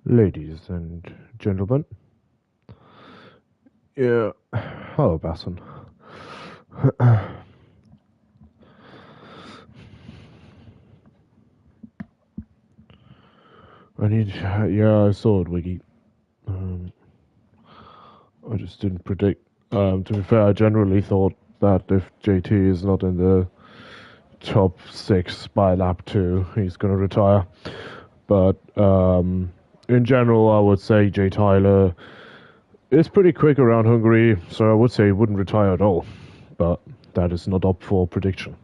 Ladies and gentlemen, yeah, hello, Basson. I saw it, Wiggy. Um, I just didn't predict. To be fair, I generally thought that if JT is not in the top six by lap two, he's going to retire. But in general, I would say Jay Tyler is pretty quick around Hungary, so I would say he wouldn't retire at all. But that is not up for prediction.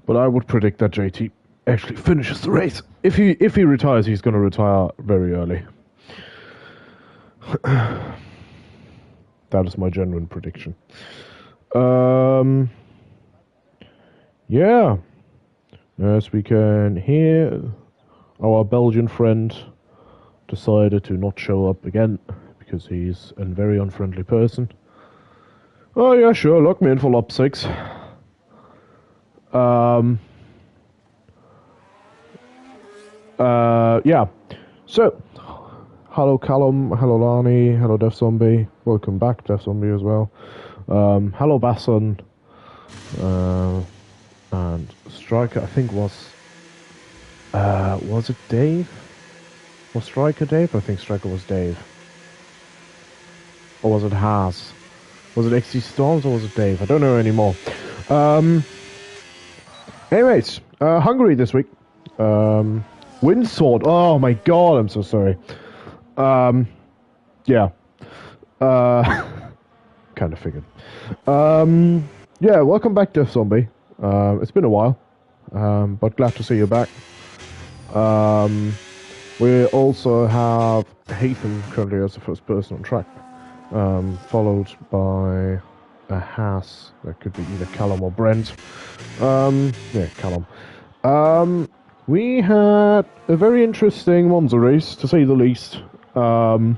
But I would predict that JT actually finishes the race. If he retires, he's going to retire very early. That is my genuine prediction. Um, yeah, as we can hear, our Belgian friend decided to not show up again because he's a very unfriendly person. Oh yeah, sure, lock me in for lap 6. Um, yeah. So, hello Callum, hello Lani, hello Def Zombie. Welcome back, Def Zombie as well. Hello Basson. And Striker, I think was it Dave? Was Striker Dave? I think Striker was Dave. Or was it Haas? Was it XT Storms or was it Dave? I don't know anymore. Anyways, Hungary this week. Windsword. Oh my god, I'm so sorry. Yeah. Kind of figured. Yeah, welcome back, Death Zombie. It's been a while, but glad to see you back. We also have Hatham currently as the first person on track, followed by a Haas. That could be either Callum or Brent. Yeah, Callum. We had a very interesting Monza race, to say the least. For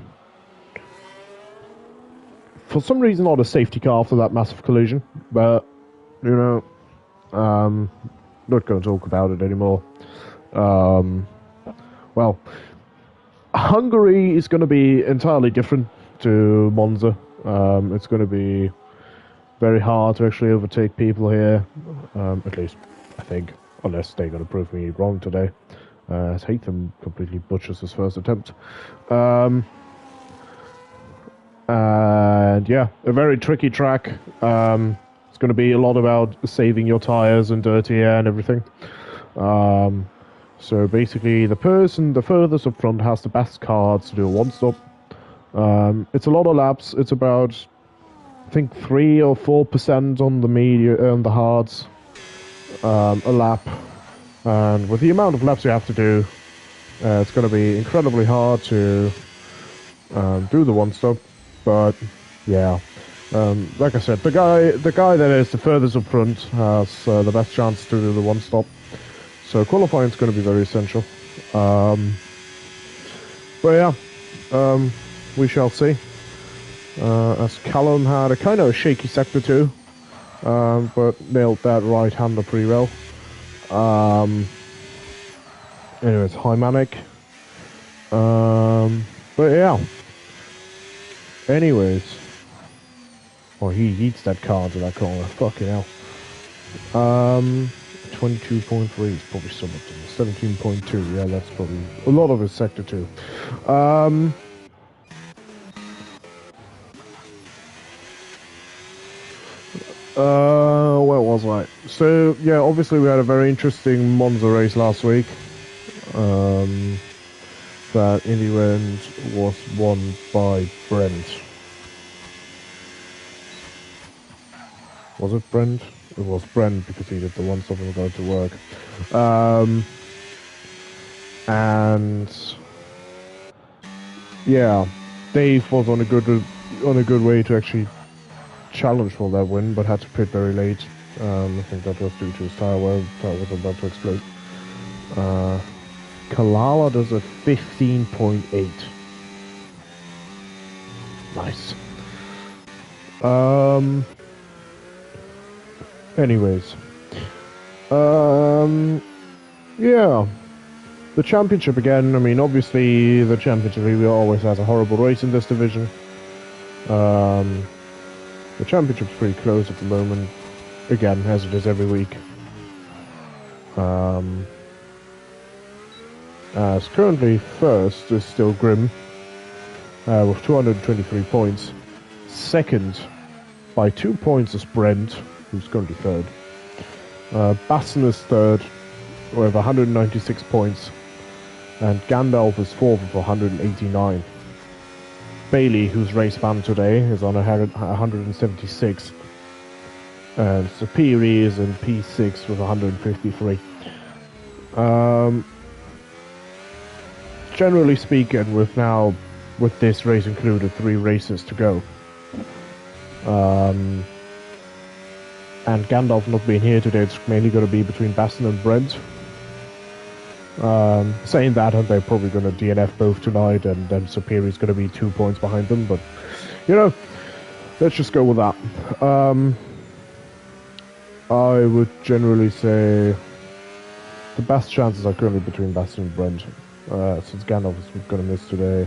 some reason, not a safety car after that massive collision, but, you know, not going to talk about it anymore. Well, Hungary is going to be entirely different to Monza. It's going to be very hard to actually overtake people here, at least I think, unless they're going to prove me wrong today. As Hatham completely butchers his first attempt. And yeah, a very tricky track. It's going to be a lot about saving your tires and dirty air and everything. So basically, the person the furthest up front has the best cards to do a one-stop. It's a lot of laps. It's about, I think, 3 or 4% on the on the hards, a lap. And with the amount of laps you have to do, it's going to be incredibly hard to do the one-stop. But yeah, like I said, the guy that is the furthest up front has the best chance to do the one stop. So qualifying is going to be very essential. But yeah, we shall see. As Callum had a kind of a shaky sector too, but nailed that right hander pretty well. Anyways, hi Manic. But yeah. Anyways. Oh, he eats that car into that corner. Fucking hell. 22.3 is probably some of them. 17.2, yeah, that's probably a lot of his sector too. Where was I? So, yeah, obviously we had a very interesting Monza race last week. That in the end was won by Brent. Was it Brent? It was Brent because he did the one stop and going to work. And yeah, Dave was on a good way to actually challenge for that win, but had to pit very late. I think that was due to his tire was about to explode. Kalala does a 15.8. Nice. Anyways. Yeah. The championship again, I mean, obviously the championship always has a horrible race in this division. The championship's pretty close at the moment, again, as it is every week. As currently first is still Grim, with 223 points. Second, by 2 points, is Brent, who's currently third. Basson is third, with 196 points. And Gandalf is fourth with 189. Bailey, who's race banned today, is on 176. And Superi is in P6 with 153. Generally speaking, with this race included, 3 races to go. And Gandalf not being here today, it's mainly going to be between Basson and Brent. Saying that, and they're probably going to DNF both tonight, and then Superior's going to be 2 points behind them, but, you know, let's just go with that. I would generally say the best chances are currently between Basson and Brent, since Gandalf is going to miss today.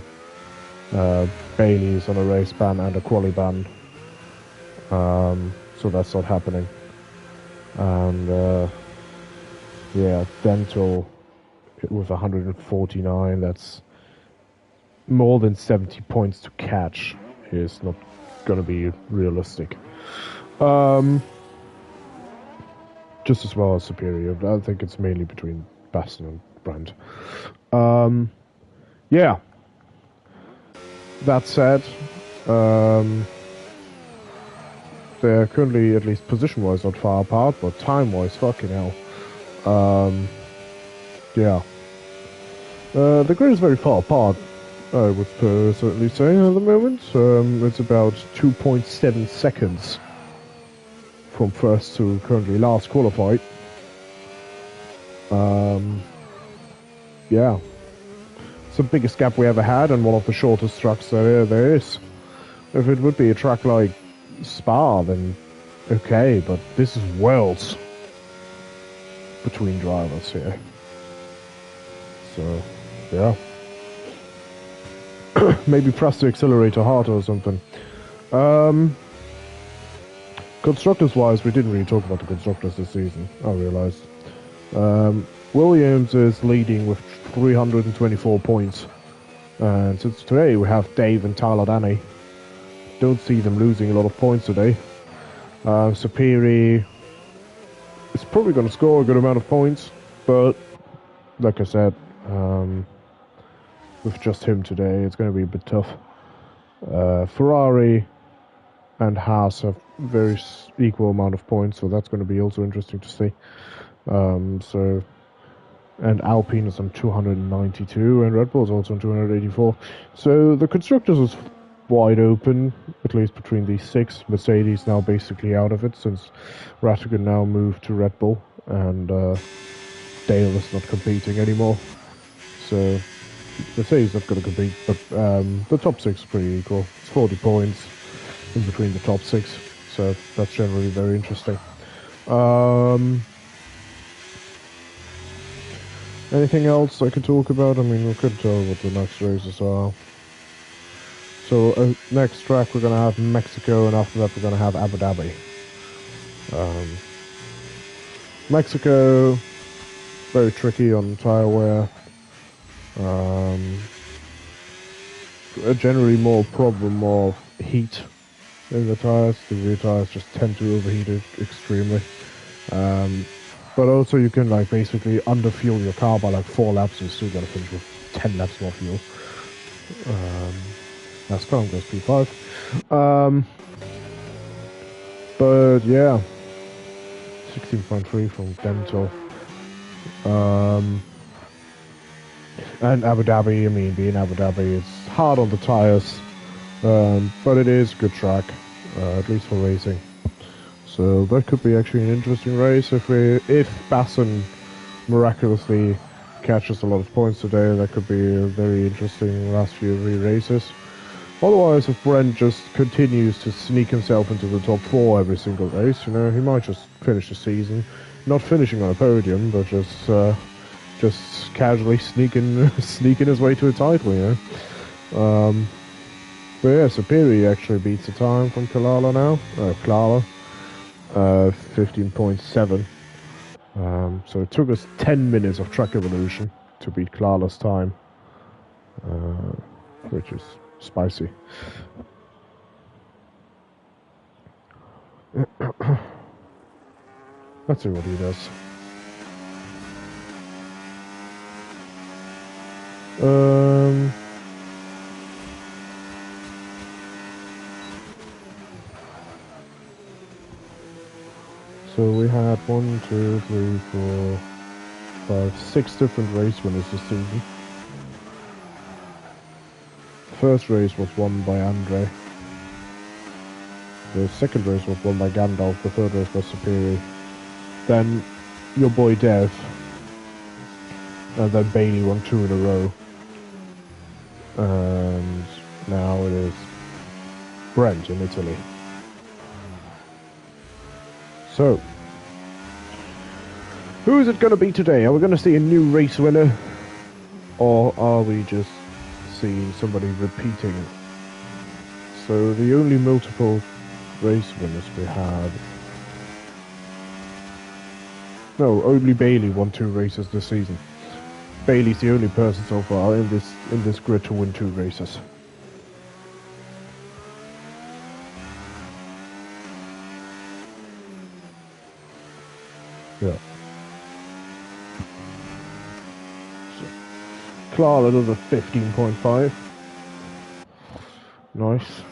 Bailey's on a race ban and a quali ban, so that's not happening. And, yeah, Dental with 149, that's more than 70 points to catch. Is not going to be realistic. Just as well as Superior. I think it's mainly between Basson and Brent. Yeah. That said, they're currently, at least position-wise, not far apart, but time-wise, fucking hell. Yeah. The grid is very far apart, I would certainly say, at the moment. It's about 2.7 seconds from first to currently last qualified. Yeah. It's the biggest gap we ever had, and one of the shortest tracks there is. If it would be a track like Spa, then okay, but this is worlds between drivers here. So, yeah. Maybe press the accelerator harder or something. Constructors-wise, we didn't really talk about the constructors this season, I realised. Williams is leading with 324 points. And since today we have Dave and Tyler Danny. Don't see them losing a lot of points today. Superi is probably going to score a good amount of points, but like I said, with just him today, it's going to be a bit tough. Ferrari and Haas have very equal amount of points, so that's going to be also interesting to see. And Alpine is on 292, and Red Bull is also on 284. So the constructors is wide open, at least between these 6. Mercedes now basically out of it, since Rattigan now moved to Red Bull, and Dale is not competing anymore. So Mercedes not going to compete, but the top 6 is pretty equal. It's 40 points in between the top 6, so that's generally very interesting. Anything else I could talk about? I mean, we could tell what the next races are. So, next track we're going to have Mexico, and after that we're going to have Abu Dhabi. Mexico, very tricky on tyre wear. Generally more problem of heat in the tyres. The rear tyres just tend to overheat extremely. But also you can like basically underfuel your car by like 4 laps and still gotta finish with 10 laps more fuel. NASCAR goes P5. But yeah, 16.3 from Dental. And Abu Dhabi, I mean, being Abu Dhabi, it's hard on the tyres, but it is a good track, at least for racing. So that could be actually an interesting race. If Basson miraculously catches a lot of points today, that could be a very interesting last few races. Otherwise, if Brent just continues to sneak himself into the top 4 every single race, you know, he might just finish the season, not finishing on a podium, but just just casually sneaking his way to a title, you know. But yeah, Superior actually beats the time from Kalala now. Clara, 15.7. So it took us 10 minutes of Track Evolution to beat Klara's time, which is spicy. Let's see what he does. So we had 1, 2, 3, 4, 5, 6 different race winners this season. The first race was won by Andre. The second race was won by Gandalf. The third race was Superior. Then your boy Dev. And then Bailey won 2 in a row. And now it is Brent in Italy. So, who is it going to be today? Are we going to see a new race winner? Or are we just seeing somebody repeating? So, the only multiple race winners we had... No, only Bailey won 2 races this season. Bailey's the only person so far in this grid to win 2 races. Yeah. So, Clara does a 15.5. Nice.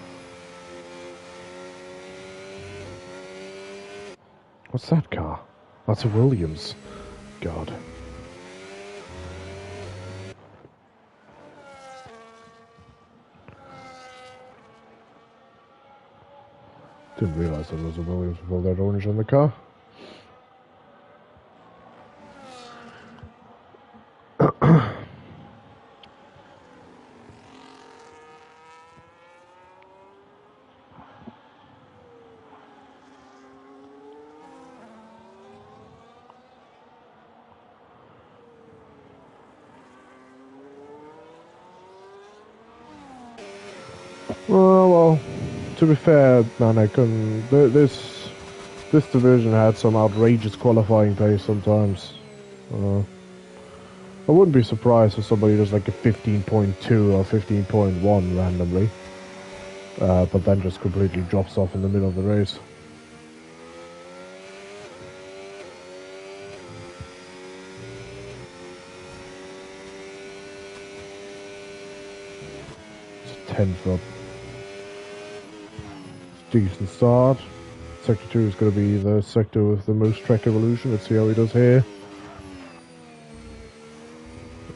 What's that car? That's a Williams. God. Didn't realise there was a Williams with all that orange on the car. Well, to be fair, man, this division had some outrageous qualifying pace sometimes. I wouldn't be surprised if somebody does like a 15.2 or 15.1 randomly, but then just completely drops off in the middle of the race. It's a 10th up. Decent start. Sector 2 is going to be the sector with the most track evolution. Let's see how he does here.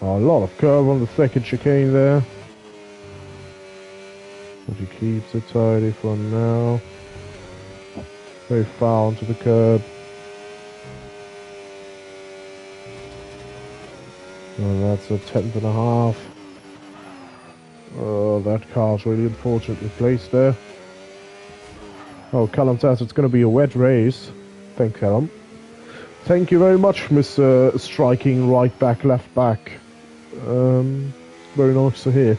Oh, a lot of curve on the second chicane there. But he keeps it tidy for now. Very far onto the curb. And that's a 10th and a half. Oh, that car's really unfortunately placed there. Oh, Callum says it's going to be a wet race. Thanks, Callum. Thank you very much, Mr. Striking right back, left back. Very nice to hear.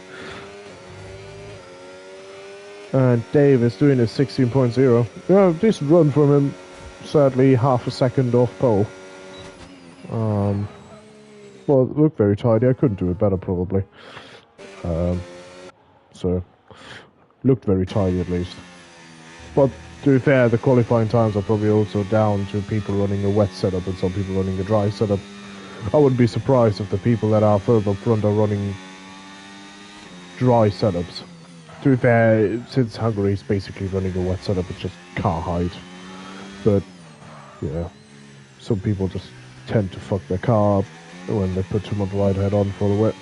And Dave is doing his 16.0. Yeah, decent run from him. Sadly, half a second off pole. Well, it looked very tidy. I couldn't do it better, probably. So, looked very tidy at least. But to be fair, the qualifying times are probably also down to people running a wet setup and some people running a dry setup. I wouldn't be surprised if the people that are further up front are running dry setups. To be fair, since Hungary is basically running a wet setup, it's just car height. But, yeah, some people just tend to fuck their car up when they put too much ride head on for the wet.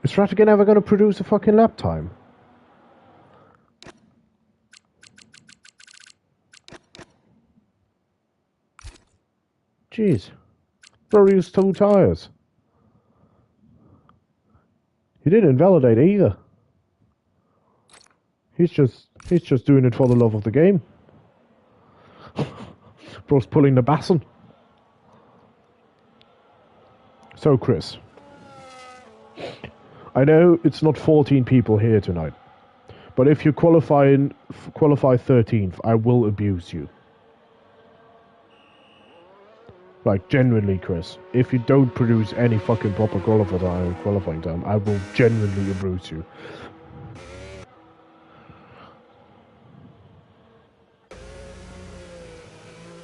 Is Ratigan ever going to produce a fucking lap time? Jeez. Bro used 2 tyres. He didn't invalidate either. He's just doing it for the love of the game. Bro's pulling the basin. So, Chris, I know it's not 14 people here tonight, but if you qualify 13th, I will abuse you. Like, genuinely, Chris, if you don't produce any fucking proper qualifying time, I will genuinely abuse you.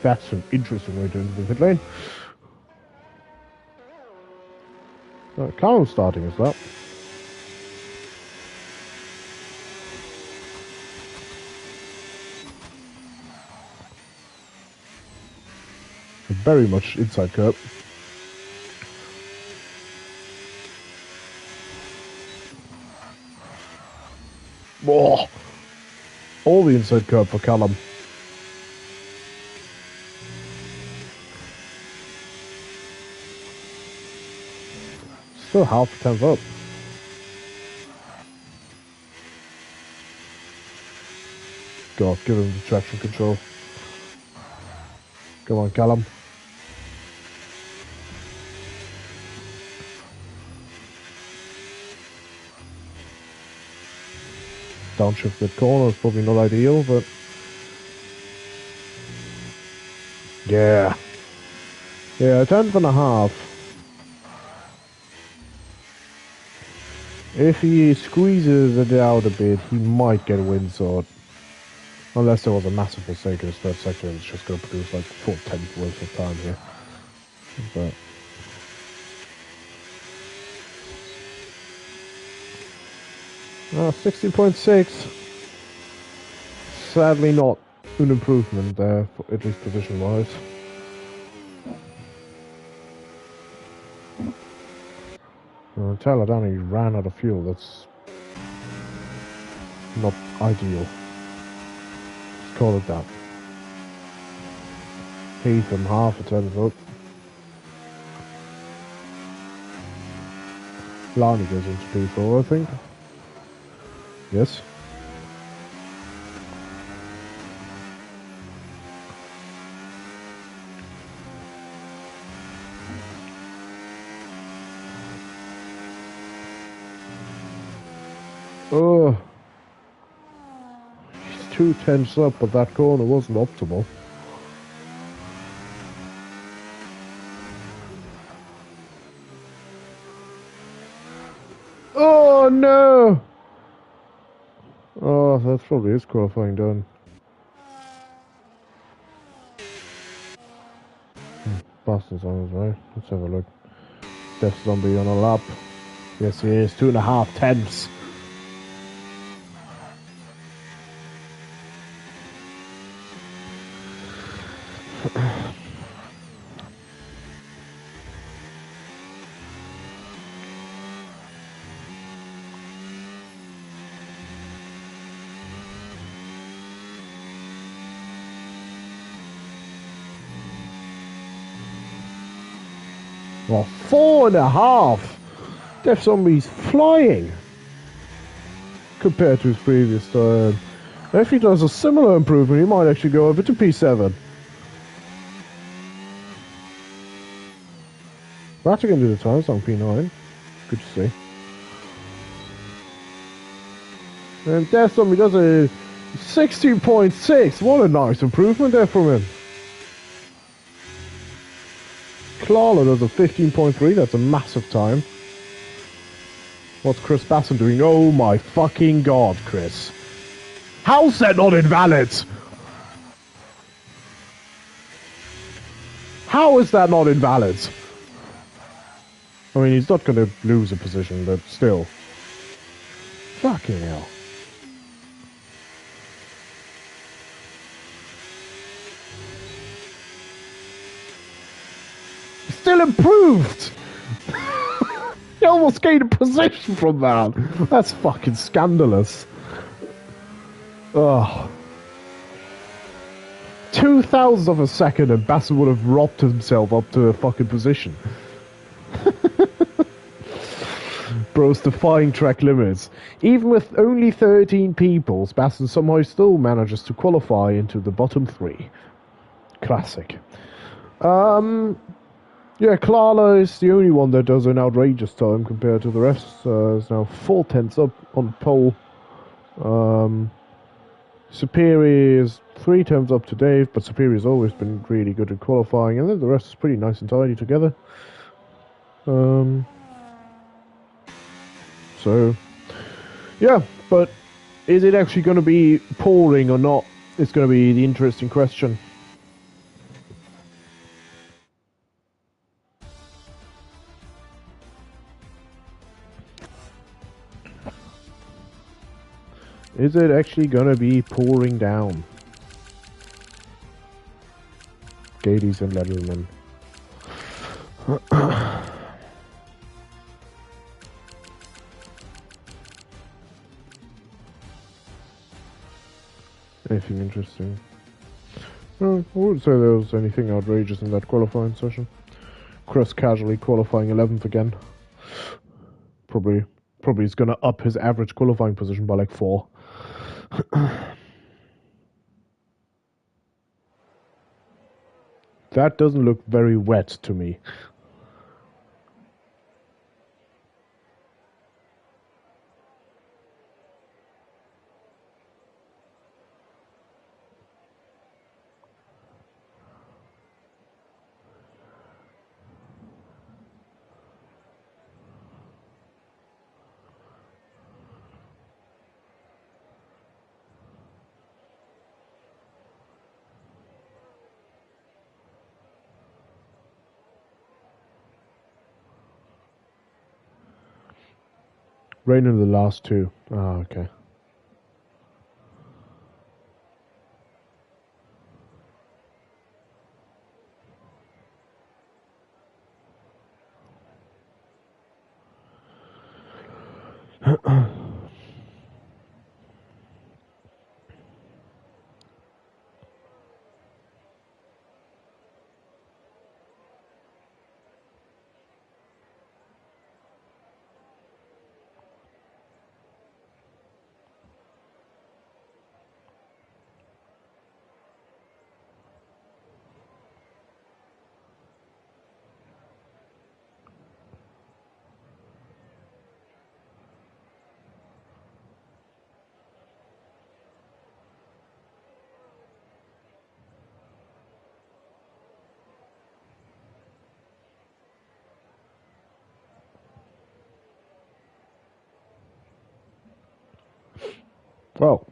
That's an interesting way to enter the pit lane. Carl's starting as well. Very much inside curb. Whoa! All the inside curb for Callum. Still half a tenth up. God, give him the traction control. Come on, Callum. Downshift mid corner is probably not ideal, but yeah, 10th and a half. If he squeezes it out a bit, he might get a windsword. Unless there was a massive mistake in his third sector and it's just going to produce like 4/10 worth of time here. But 60.6. Sadly not an improvement there, at least position-wise. Taladani ran out of fuel. That's not ideal. Let's call it that. Heath and half a tenth up. Lani goes into P4, I think. Yes. Oh, he's 2/10 up, but that corner wasn't optimal. Oh no! Oh, that's probably his qualifying done. Boston's on his way. Let's have a look. Death Zombie on a lap. Yes, he is. 2.5 tenths. Well, 4.5. Death Zombie's flying compared to his previous time. If he does a similar improvement, he might actually go over to P7. Ratchet can do the times on P9. Good to see. And Death Zombie does a 16.6. What a nice improvement there from him. Klala does a 15.3. That's a massive time. What's Chris Basson doing? Oh my fucking god, Chris. How's that not invalid? How is that not invalid? I mean, he's not going to lose a position, but still. Fucking hell. Still improved! He almost gained a position from that. That's fucking scandalous. Ugh. 0.02 of a second and Basson would have robbed himself up to a fucking position. Bro's defying track limits. Even with only 13 people, Basson somehow still manages to qualify into the bottom 3. Classic. Yeah, Klala is the only one that does an outrageous time compared to the rest. It's now 4/10 up on pole. Superior is 3 times up to Dave, but Superior's always been really good at qualifying, and then the rest is pretty nice and tidy together. So, yeah, but is it actually going to be pouring or not? It's going to be the interesting question. Is it actually going to be pouring down? Ladies and gentlemen. Anything interesting? Well, I wouldn't say there was anything outrageous in that qualifying session. Chris casually qualifying 11th again. Probably is going to up his average qualifying position by like 4. That doesn't look very wet to me. Rain in the last 2. Ah, okay. Well.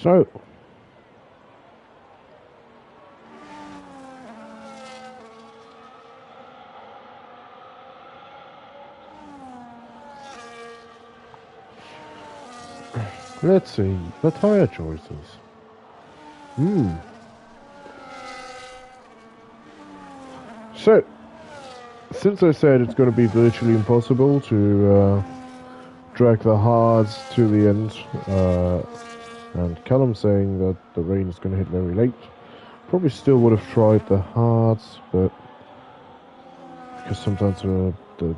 So. Let's see. The tire choices. So, since I said it's going to be virtually impossible to drag the hards to the end, and Callum saying that the rain is going to hit very late, probably still would have tried the hards, but because sometimes the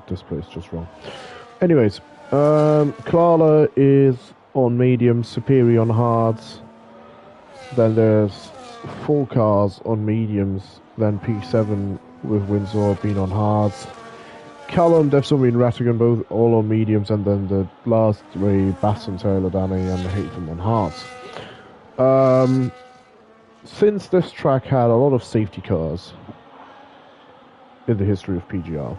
display is just wrong. Anyways, Klala is on medium, Superior on hards. Then there's 4 cars on mediums. Then P7 with Windsor being on hards. Callum, Defson, and Rattigan both all on mediums, and then the last 3, Bass and Taylor, Danny, and Haytham on hards. Since this track had a lot of safety cars in the history of PGR,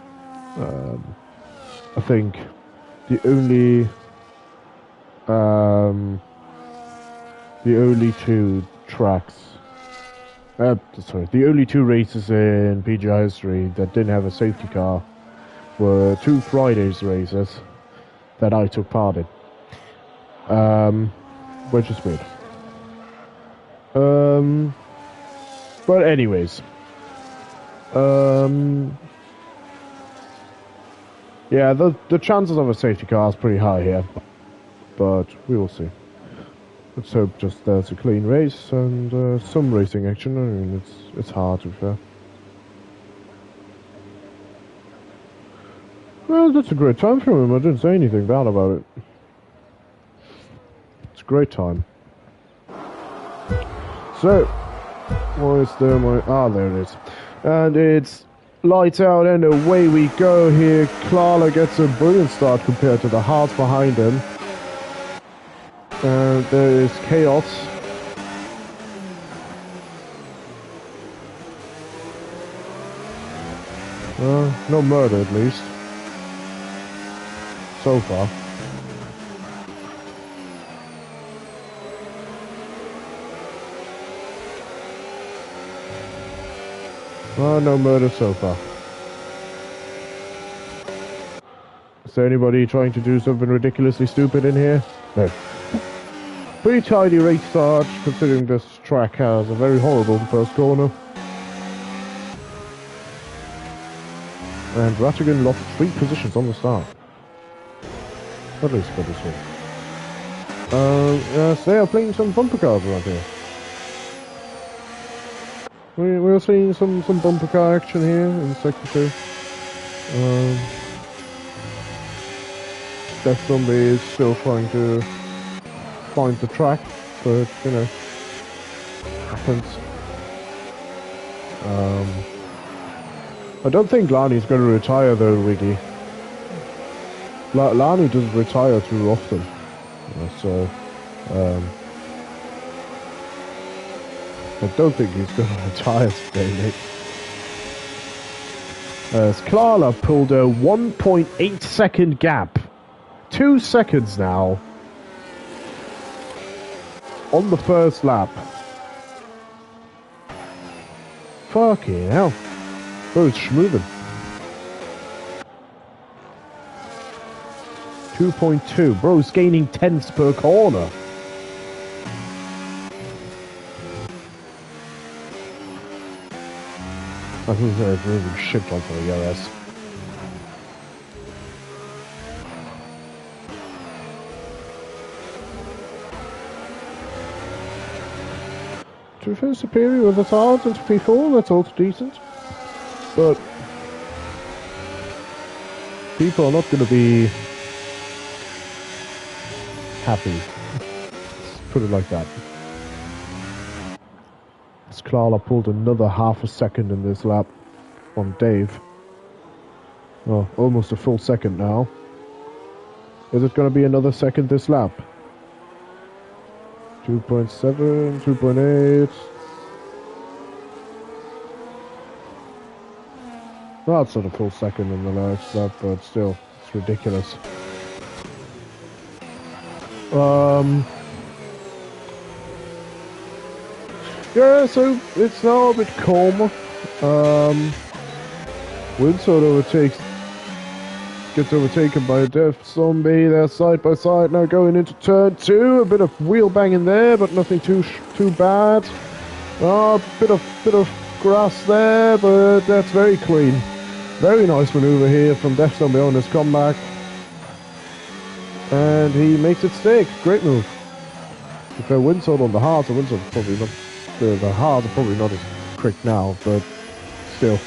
I think the only 2 tracks, the only 2 races in PGR history that didn't have a safety car were 2 Fridays races that I took part in, which is weird. But anyways, yeah, the chances of a safety car is pretty high here. but we will see. Let's hope just there's a clean race and some racing action. I mean, it's hard to be fair. Well, that's a great time for him. I didn't say anything bad about it. It's a great time. So, why is there my... Ah, there it is. And it's lights out and away we go here. Klara gets a brilliant start compared to the Hearts behind him. And there is Chaos. No murder at least. So far. No murder so far. Is there anybody trying to do something ridiculously stupid in here? No. Pretty tidy race start, considering this track has a very horrible first corner. And Rattigan lost 3 positions on the start. At least for this one. Yes, they are playing some bumper cars around here. We're seeing some bumper car action here in Sector 2. Death Zombie is still trying to find the track, but you know, happens. I don't think Lani's going to retire though, Wiggy. Lani doesn't retire too often, so I don't think he's going to retire today, Nick. As Klara pulled a 1.8 second gap. 2 seconds now. On the first lap. Fucking hell. Bro's schmoving. 2.2. Bro's gaining tenths per corner. I think there's a really shit on for the OS. To be fair, superior with the tires and to P4, that's also decent. But people are not going to be happy. Let's put it like that. Klara pulled another half a second in this lap on Dave. Oh, almost a full second now. Is it going to be another second this lap? 2.7, 2.8. Well, it's not a full second in the last lap, but still, it's ridiculous. Yeah, so it's now a bit calmer. Winsort gets overtaken by a Death Zombie. They're side by side now going into turn 2. A bit of wheel banging there, but nothing too bad. A bit of grass there, but that's very clean. Very nice maneuver here from Death Zombie on his comeback, and he makes it stick. Great move. If they're Winsort on the hard, so Winsort's probably not. The hards are probably not as quick now, but still,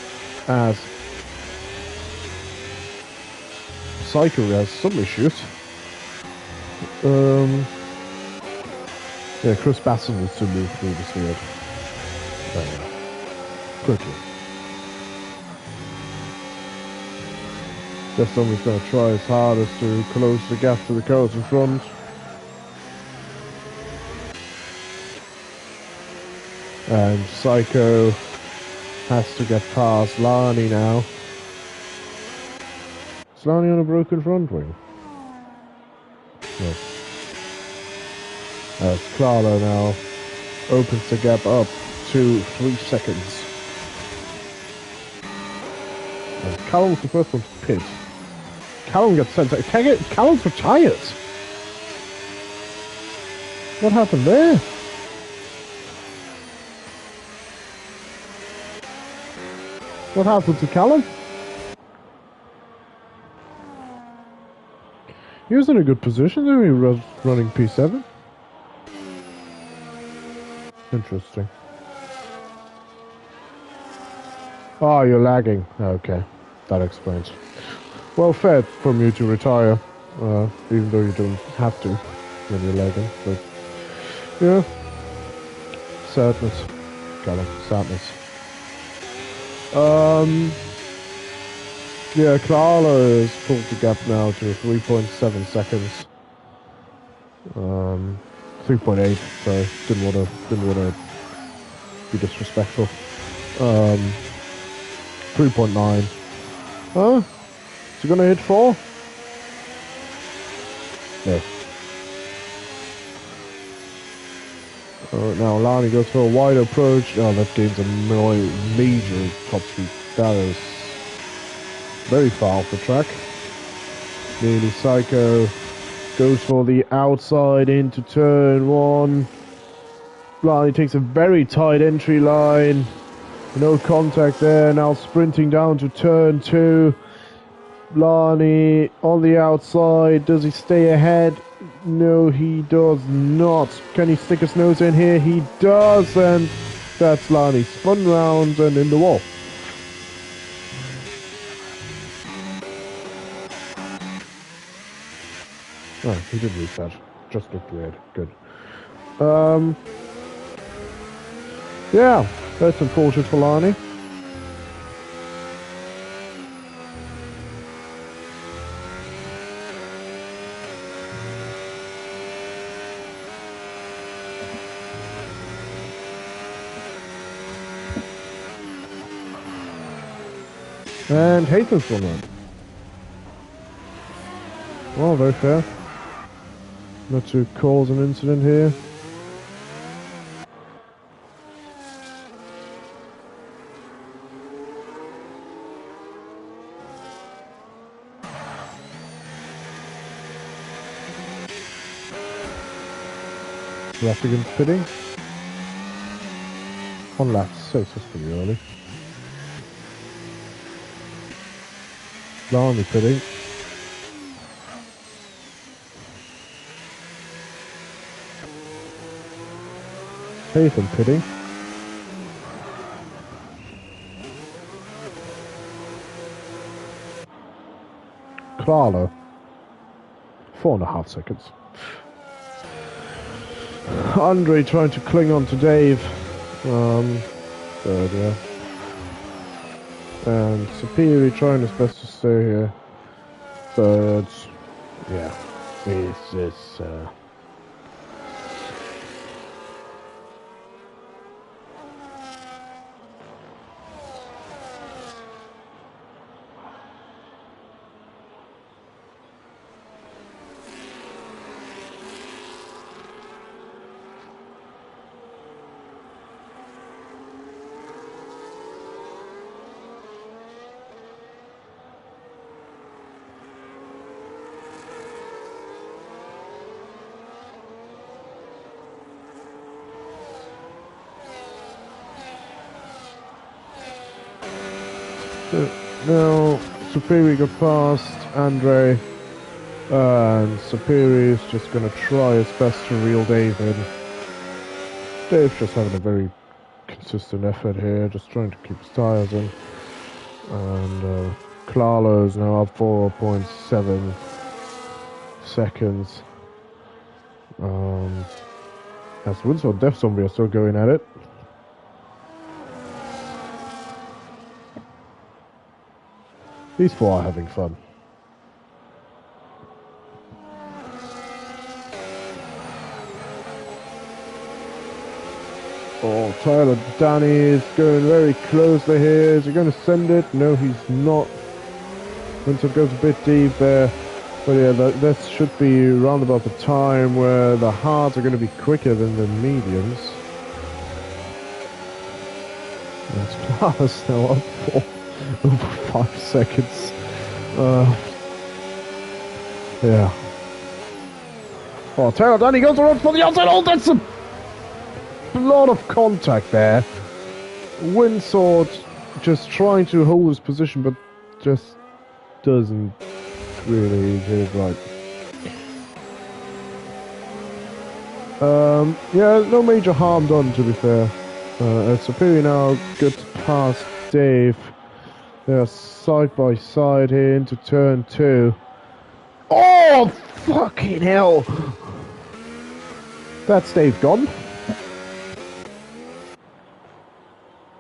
as Psycho has some issues. Yeah, Chris Basson needs to move through this field quickly. Death Zombie's going to try his hardest to close the gap to the cars in front. And Psycho has to get past Lani now. Is Lani on a broken front wing? No. As Klara now opens the gap up to 3 seconds. And Callum's the first one to pit. Callum gets sent out. Callum's retired. What happened there? What happened to Callum? He was in a good position there, he was running P7. Interesting. Oh, you're lagging. Okay, that explains. Well, fair from you to retire, even though you don't have to when you're lagging, but yeah. Sadness. Callum, sadness. Yeah, Clara has pulled the gap now to 3.7 seconds. 3.8, sorry, didn't wanna be disrespectful. 3.9. Huh? Is he gonna hit 4? No. Now Lani goes for a wide approach. Oh, that gains a major top speed. That is very far off the track. Nearly Psycho goes for the outside into turn 1. Lani takes a very tight entry line. No contact there. Now sprinting down to turn 2. Lani on the outside. Does he stay ahead? No, he does not. Can he stick his nose in here? He does, and that's Lani. Spun round and in the wall. Oh, he did reset. Just looked weird. Good. Yeah, that's unfortunate for Lani. And Haytham's won that. Well, very fair. Not to cause an incident here. Left against pitting. On left, so it's just pretty early. Lani pitting. Haytham pitting. Clara. 4.5 seconds. Andre trying to cling on to Dave. Third, yeah. And Superi trying his best to stay here. Third. Yeah. This is now Superi got past Andre, and Superi is just going to try his best to reel Dave in. Dave's just having a very consistent effort here, just trying to keep his tyres in. And Klalo is now up 4.7 seconds. As Winslow and Death Zombie are still going at it. These four are having fun. Oh, Tyler Danny is going very closely here. Is he going to send it? No, he's not. Winslow goes a bit deep there. But yeah, that should be around about the time where the hards are going to be quicker than the mediums. That's Klaus now up for over 5 seconds. Yeah. Oh, Taylor Danny goes around for the outside. Oh, that's a lot of contact there. Windsword just trying to hold his position, but just doesn't really get it right. Yeah, no major harm done, to be fair. As Superior now gets past Dave. They're side by side here into turn 2. Oh, fucking hell! That's Dave gone.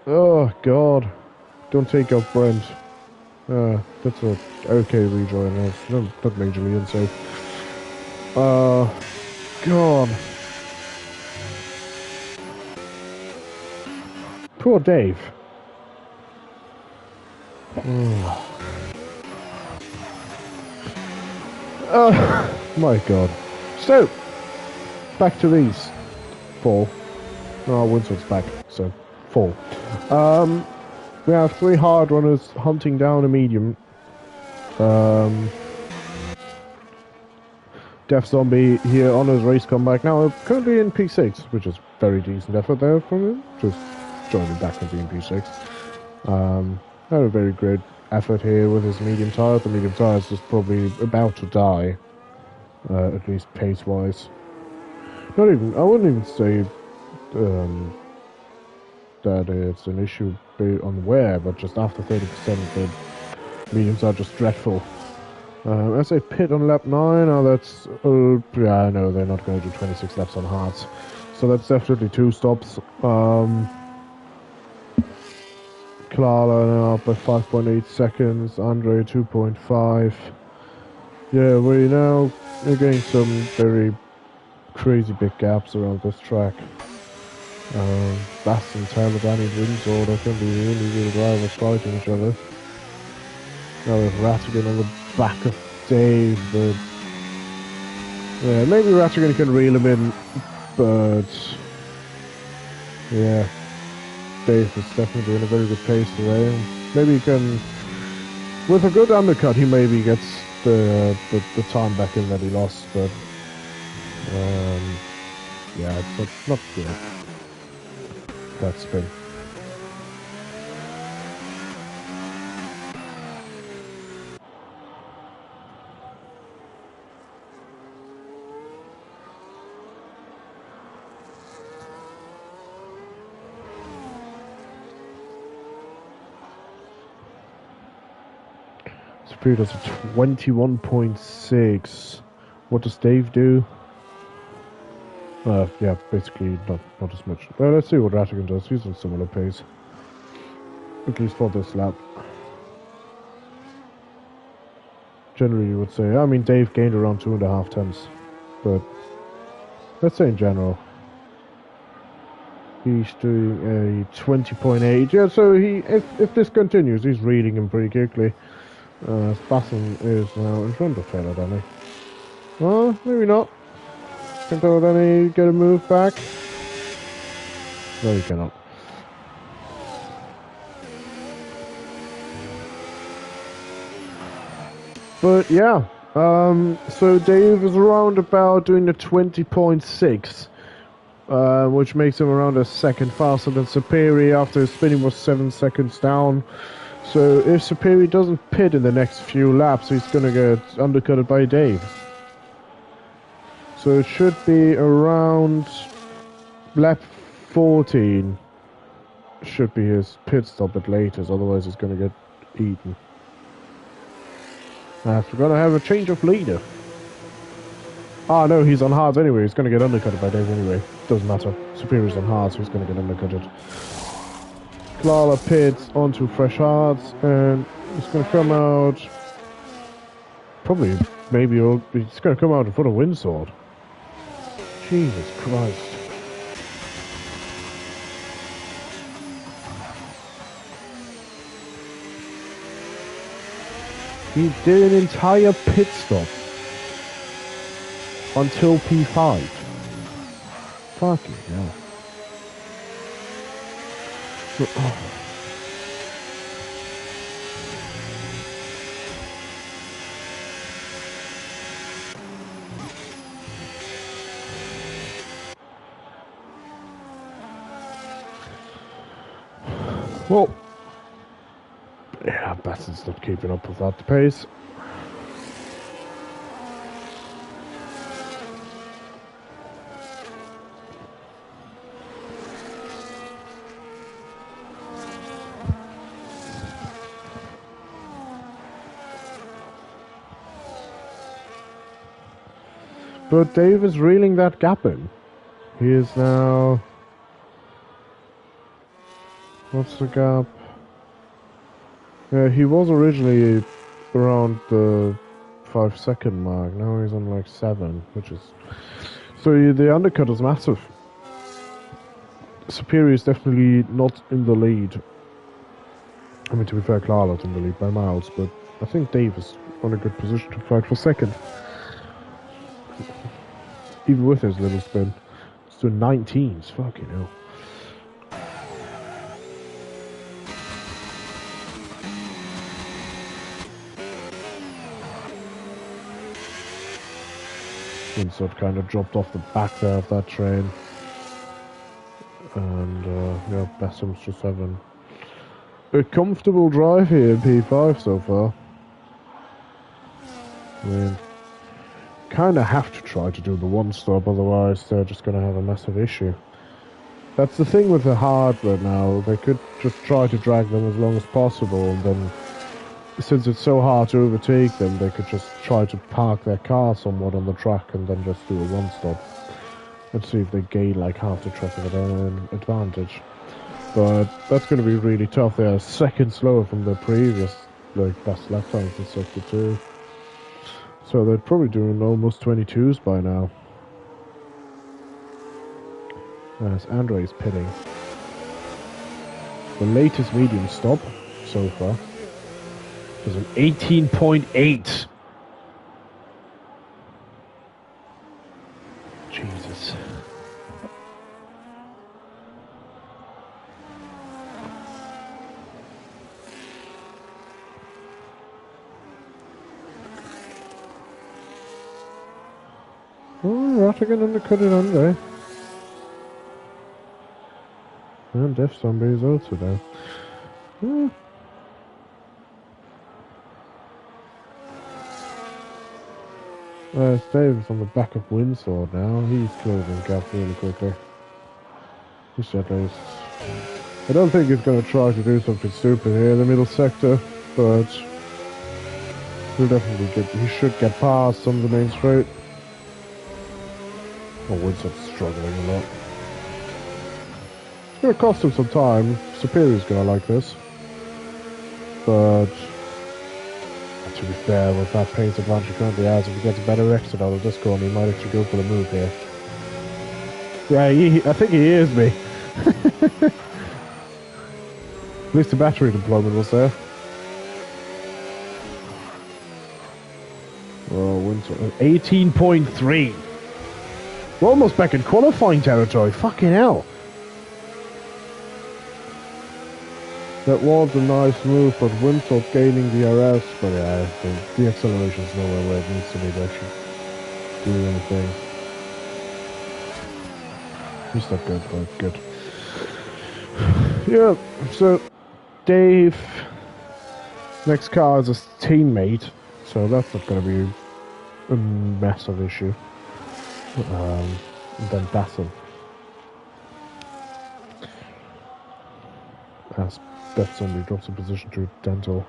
Oh, God. Don't take out Brent. That's a okay rejoin. That's not majorly unsafe. God. Poor Dave. My God. So, back to these 4. No, Winslow back, so 4. We have 3 hard runners hunting down a medium. Def Zombie here on his race comeback. Now, currently in P6, which is very decent effort there from him. Just joining back and being P6. Had a very great effort here with his medium tire. The medium tire is just probably about to die, at least pace-wise. I wouldn't even say that it's an issue on wear, but just after 30%, the mediums are just dreadful. As I pit on lap 9, that's... yeah, I know they're not going to do 26 laps on hards. So that's definitely 2 stops. Clara now up by 5.8 seconds, Andre 2.5. Yeah, we're getting some very crazy big gaps around this track. Bass and Taladani Windsor, they're going to be really good drivers fighting each other. Now we have Rattigan on the back of Dave, but yeah, maybe Rattigan can reel him in, but yeah, Dave is definitely in a very good pace today. Maybe he can, with a good undercut, he maybe gets the time back in that he lost, but yeah, it's not good. That spin. Superior does a 21.6. What does Dave do? Yeah, basically not as much. Let's see what Rattigan does. He's on similar pace. At least for this lap. Generally, you would say. I mean, Dave gained around 2.5 tenths. But let's say in general. He's doing a 20.8. Yeah, so if this continues, he's reading him pretty quickly. Basson is now in front of Taylor Denny. Well, maybe not. Can Taylor Denny get a move back? No, he cannot. But yeah, so Dave is around about doing the 20.6, which makes him around a second faster than Superior after his spinning was 7 seconds down. So if Superior doesn't pit in the next few laps, he's gonna get undercutted by Dave. So it should be around lap 14 should be his pit stop at latest, otherwise he's gonna get eaten. We're gonna have a change of leader. Ah, no, he's on hards anyway. He's gonna get undercutted by Dave anyway. Doesn't matter. Superior's on hards, so he's gonna get undercutted. Clara pits onto fresh hards, and he's gonna come out. Probably, maybe he's gonna come out in front of Windsword. Jesus Christ. He did an entire pit stop until P5. Fucking hell. Oh. Well, yeah, Basson's not keeping up with that pace. But Dave is reeling that gap in. He is now... What's the gap? Yeah, he was originally around the 5-second mark. Now he's on like 7, which is... So the undercut is massive. Superior is definitely not in the lead. I mean, to be fair, Clarlo's in the lead by miles, but I think Dave is on a good position to fight for second. Even with his little spin. It's doing 19s, fucking hell. Winsott kind of dropped off the back there of that train. And, yeah, Bessem's just having a comfortable drive here in P5 so far. I mean, kind of have to try to do the one stop, otherwise they're just going to have a massive issue. That's the thing with the hardware now. They could just try to drag them as long as possible, and then, since it's so hard to overtake them, they could just try to park their car somewhat on the track and then just do a one stop. And see if they gain like half the traffic advantage. But that's going to be really tough. They are a second slower from their previous like best lap times in Sector 2. So they're probably doing almost 22s by now. As Andre is pitting. The latest medium stop so far is an 18.8. Jesus. Oh, Rattigan undercut it Andre. And Def Zombie is also there. Dave's on the back of Windsor now. He's closing gap really quickly. He said he's... I don't think he's going to try to do something stupid here in the middle sector, but he'll definitely he should get past some of the main straight. Oh, Windsor's struggling a lot. It's going to cost him some time. Superior's going to like this. But to be fair, with that pace advantage he currently has, if he gets a better exit out of this corner, he might actually go for the move here. Yeah, I think he hears me. At least the battery deployment was there. Oh, Windsor. 18.3. We're almost back in qualifying territory. Fucking hell. That was a nice move, but Windsor gaining the RS. But yeah, the acceleration's nowhere where it needs to be to actually do anything. He's not good, but good. Yeah, so Dave, next car is a teammate, so that's not going to be a massive issue. And then Bassel. As Death Zombie drops a position to Dental.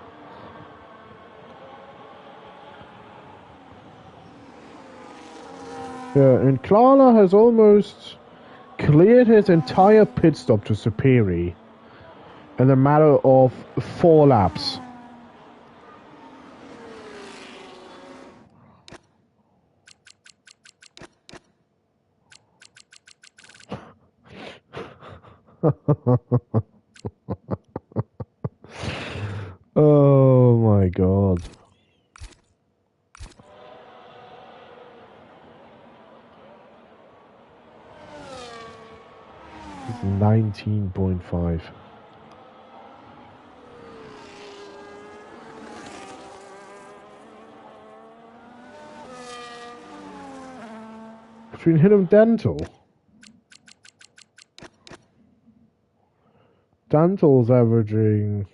Yeah, and Klarna has almost cleared his entire pit stop to Superi in a matter of 4 laps. Oh my god. It's 19.5. Between him and Dental. Dental's averaging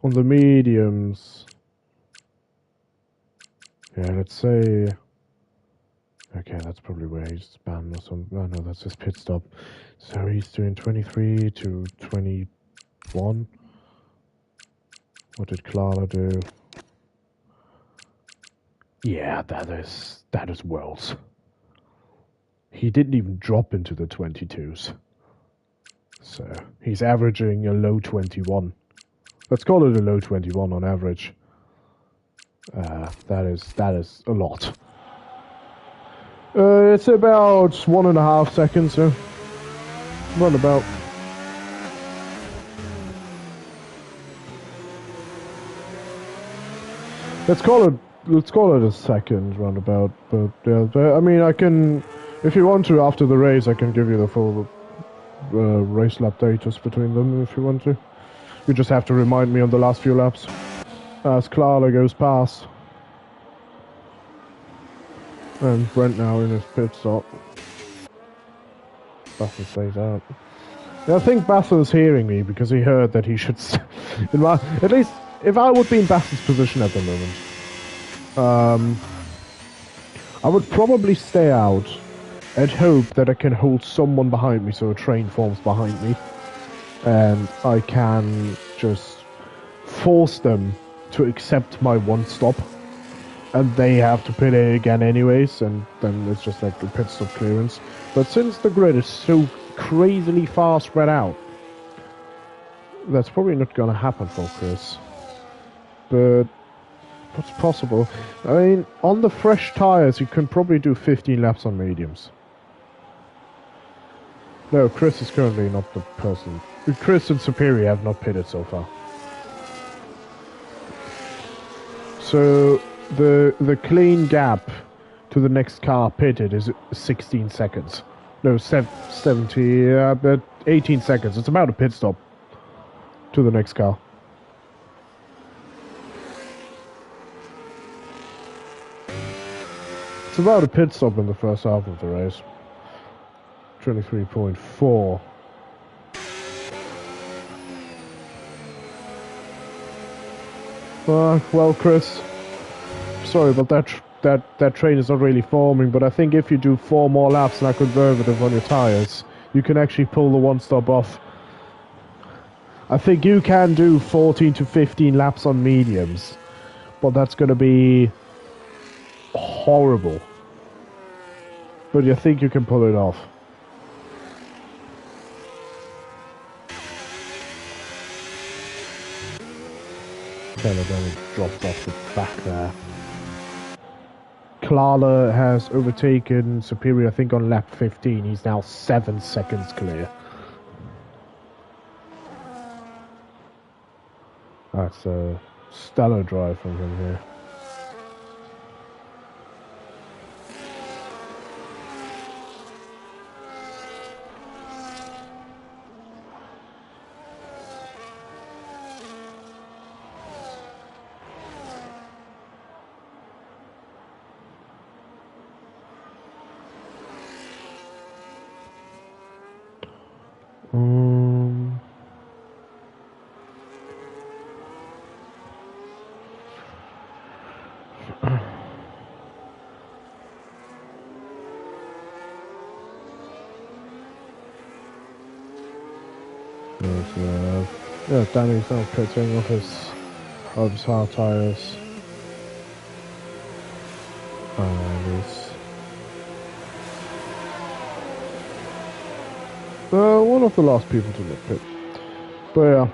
on the mediums. Yeah, let's say. Okay, that's probably where he's banned or something. Oh no, that's his pit stop. So he's doing 23 to 21. What did Clara do? Yeah, that is worlds. He didn't even drop into the 22s. So he's averaging a low 21. Let's call it a low 21 on average. That is a lot. It's about 1.5 seconds, so run about. Let's call it a second roundabout. But yeah, I mean, I can, if you want to, after the race, I can give you the full race lap data between them if you want to. You just have to remind me on the last few laps as Clara goes past. And Brent now in his pit stop. Bassel stays out. Yeah, I think Bassel's hearing me because he heard that he should. At least, if I would be in Bassel's position at the moment, I would probably stay out and hope that I can hold someone behind me so a train forms behind me. And I can just force them to accept my one stop. And they have to pit it again anyways, and then it's just like the pit stop clearance. But since the grid is so crazily far spread out, that's probably not gonna happen for Chris. But what's possible? I mean, on the fresh tires, you can probably do 15 laps on mediums. No, Chris is currently not the person. Chris and Superior have not pitted so far. So the clean gap to the next car pitted is 16 seconds. No, 70, but 18 seconds. It's about a pit stop to the next car. It's about a pit stop in the first half of the race. 23.4. Well, Chris, sorry, but that train is not really forming. But I think if you do 4 more laps and are conservative on your tires, you can actually pull the one stop off. I think you can do 14 to 15 laps on mediums, but that's going to be horrible. But you think you can pull it off. Then dropped off the back there. Clara has overtaken Superior, I think, on lap 15. He's now 7 seconds clear. That's a stellar drive from him here. Yeah, Danny's now pitting off his hard tyres. And he's one of the last people to let pit. But yeah,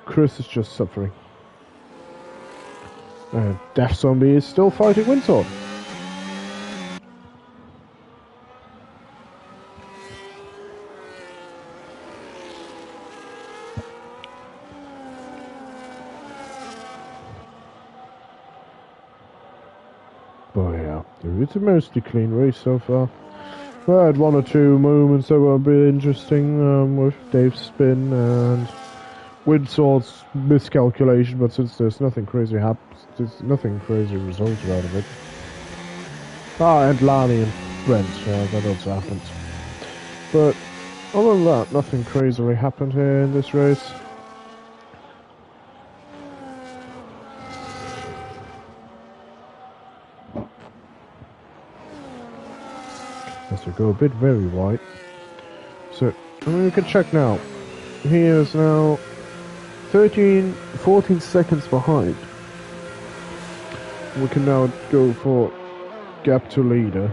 Chris is just suffering. Death Zombie is still fighting Windsor. But yeah, it's a mostly clean race so far. I had 1 or 2 moments that were a bit interesting with Dave's spin and Windsor's miscalculation, but since there's nothing crazy there's nothing crazy resulted out of it. And Lani and Brent, that also happened. But other than that, nothing crazy really happened here in this race. Let's go a bit very wide. So, we can check now. He is now 14 seconds behind. We can now go for gap to leader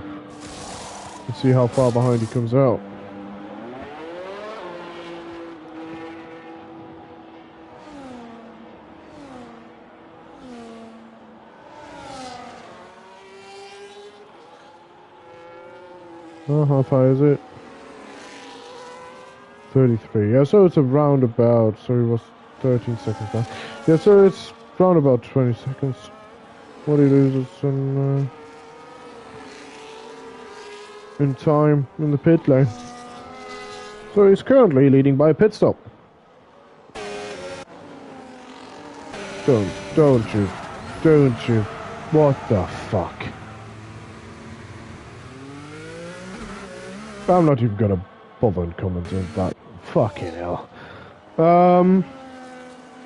and see how far behind he comes out. Oh, how far is it? 33. Yeah, so it's around about. So it was 13 seconds now. Yeah, so it's around about 20 seconds. What he loses in time in the pit lane. So he's currently leading by a pit stop. Don't you. What the fuck? I'm not even gonna bother and comment on that. Fucking hell.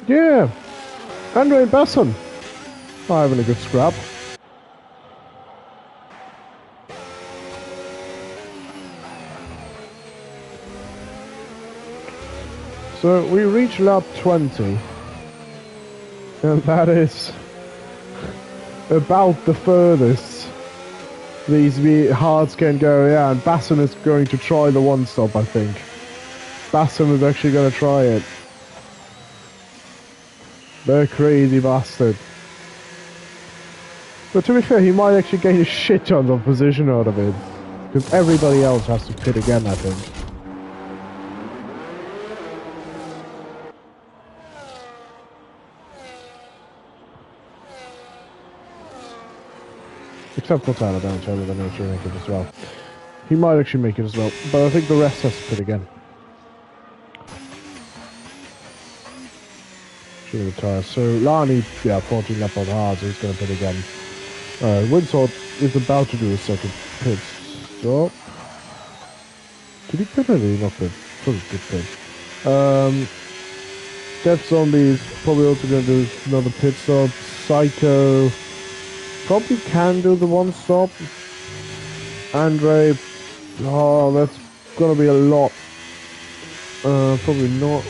Yeah. Andre and Basson are having a good scrap. So we reach lap 20. And that is about the furthest these hards can go. Yeah, and Basson is going to try the one stop, I think. Basson is actually going to try it. The crazy bastard. But to be fair, he might actually gain a shit ton of position out of it. Because everybody else has to pit again, I think. Except for Tyler Down, Tyler Down actually make it as well. He might actually make it as well, but I think the rest has to pit again. Should retire. So Lani, yeah, 14 lap on hard, so he's going to pit again. Windsor is about to do a second pit stop. Did he pit or did he not pit? Probably did pit. Death Zombie's probably also going to do another pit stop. Psycho probably can do the one stop. Andre, oh, that's going to be a lot. Probably not.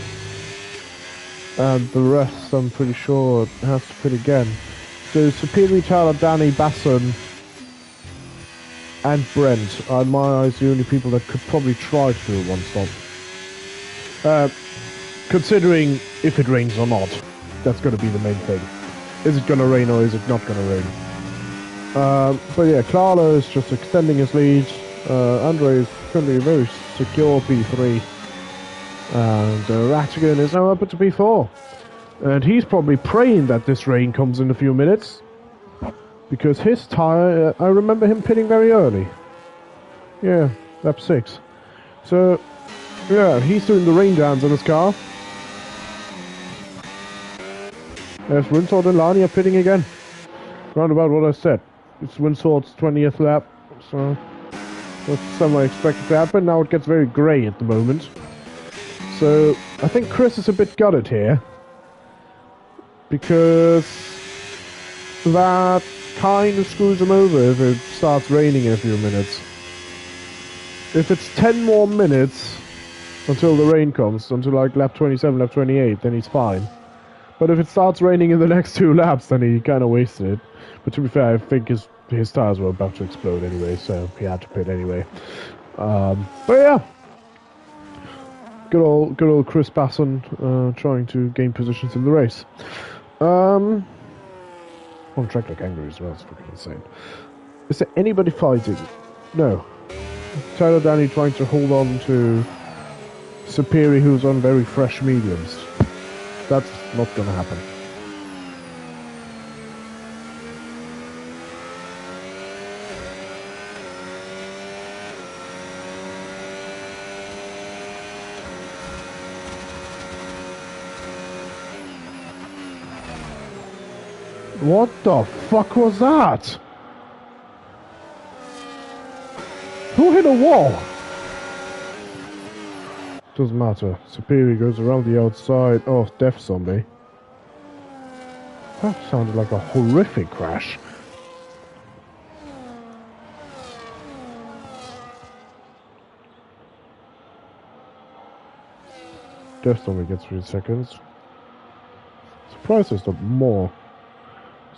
And the rest, I'm pretty sure, has to pit again. So Superior, Tyler, Danny, Basson, and Brent are in my eyes the only people that could probably try to do a one stop. Considering if it rains or not, that's going to be the main thing. Is it going to rain or is it not going to rain? But yeah, Klarlo is just extending his lead. Andre is currently a very secure P3. And Rattigan is now up to P4. And he's probably praying that this rain comes in a few minutes. Because his tyre, I remember him pitting very early. Yeah, lap 6. So, yeah, he's doing the rain dance on his car. There's Winsort and Lani are pitting again. Round about what I said. It's Winsort's 20th lap. So, that's somewhat expected to happen. Now it gets very grey at the moment. So, I think Chris is a bit gutted here. Because that kind of screws him over if it starts raining in a few minutes. If it's 10 more minutes until the rain comes, until like lap 27, lap 28, then he's fine. But if it starts raining in the next 2 laps, then he kind of wasted it. But to be fair, I think his tires were about to explode anyway, so he had to pit anyway. But yeah. Good old Chris Basson trying to gain positions in the race. On a track like Hungary as well, it's fucking insane. Is there anybody fighting? No. Tyler Danny trying to hold on to Superi, who's on very fresh mediums. That's not gonna happen. What the fuck was that? Who hit a wall? Doesn't matter. Superior goes around the outside. Oh, Death Zombie. That sounded like a horrific crash. Death Zombie gets 3 seconds. Surprised there's not more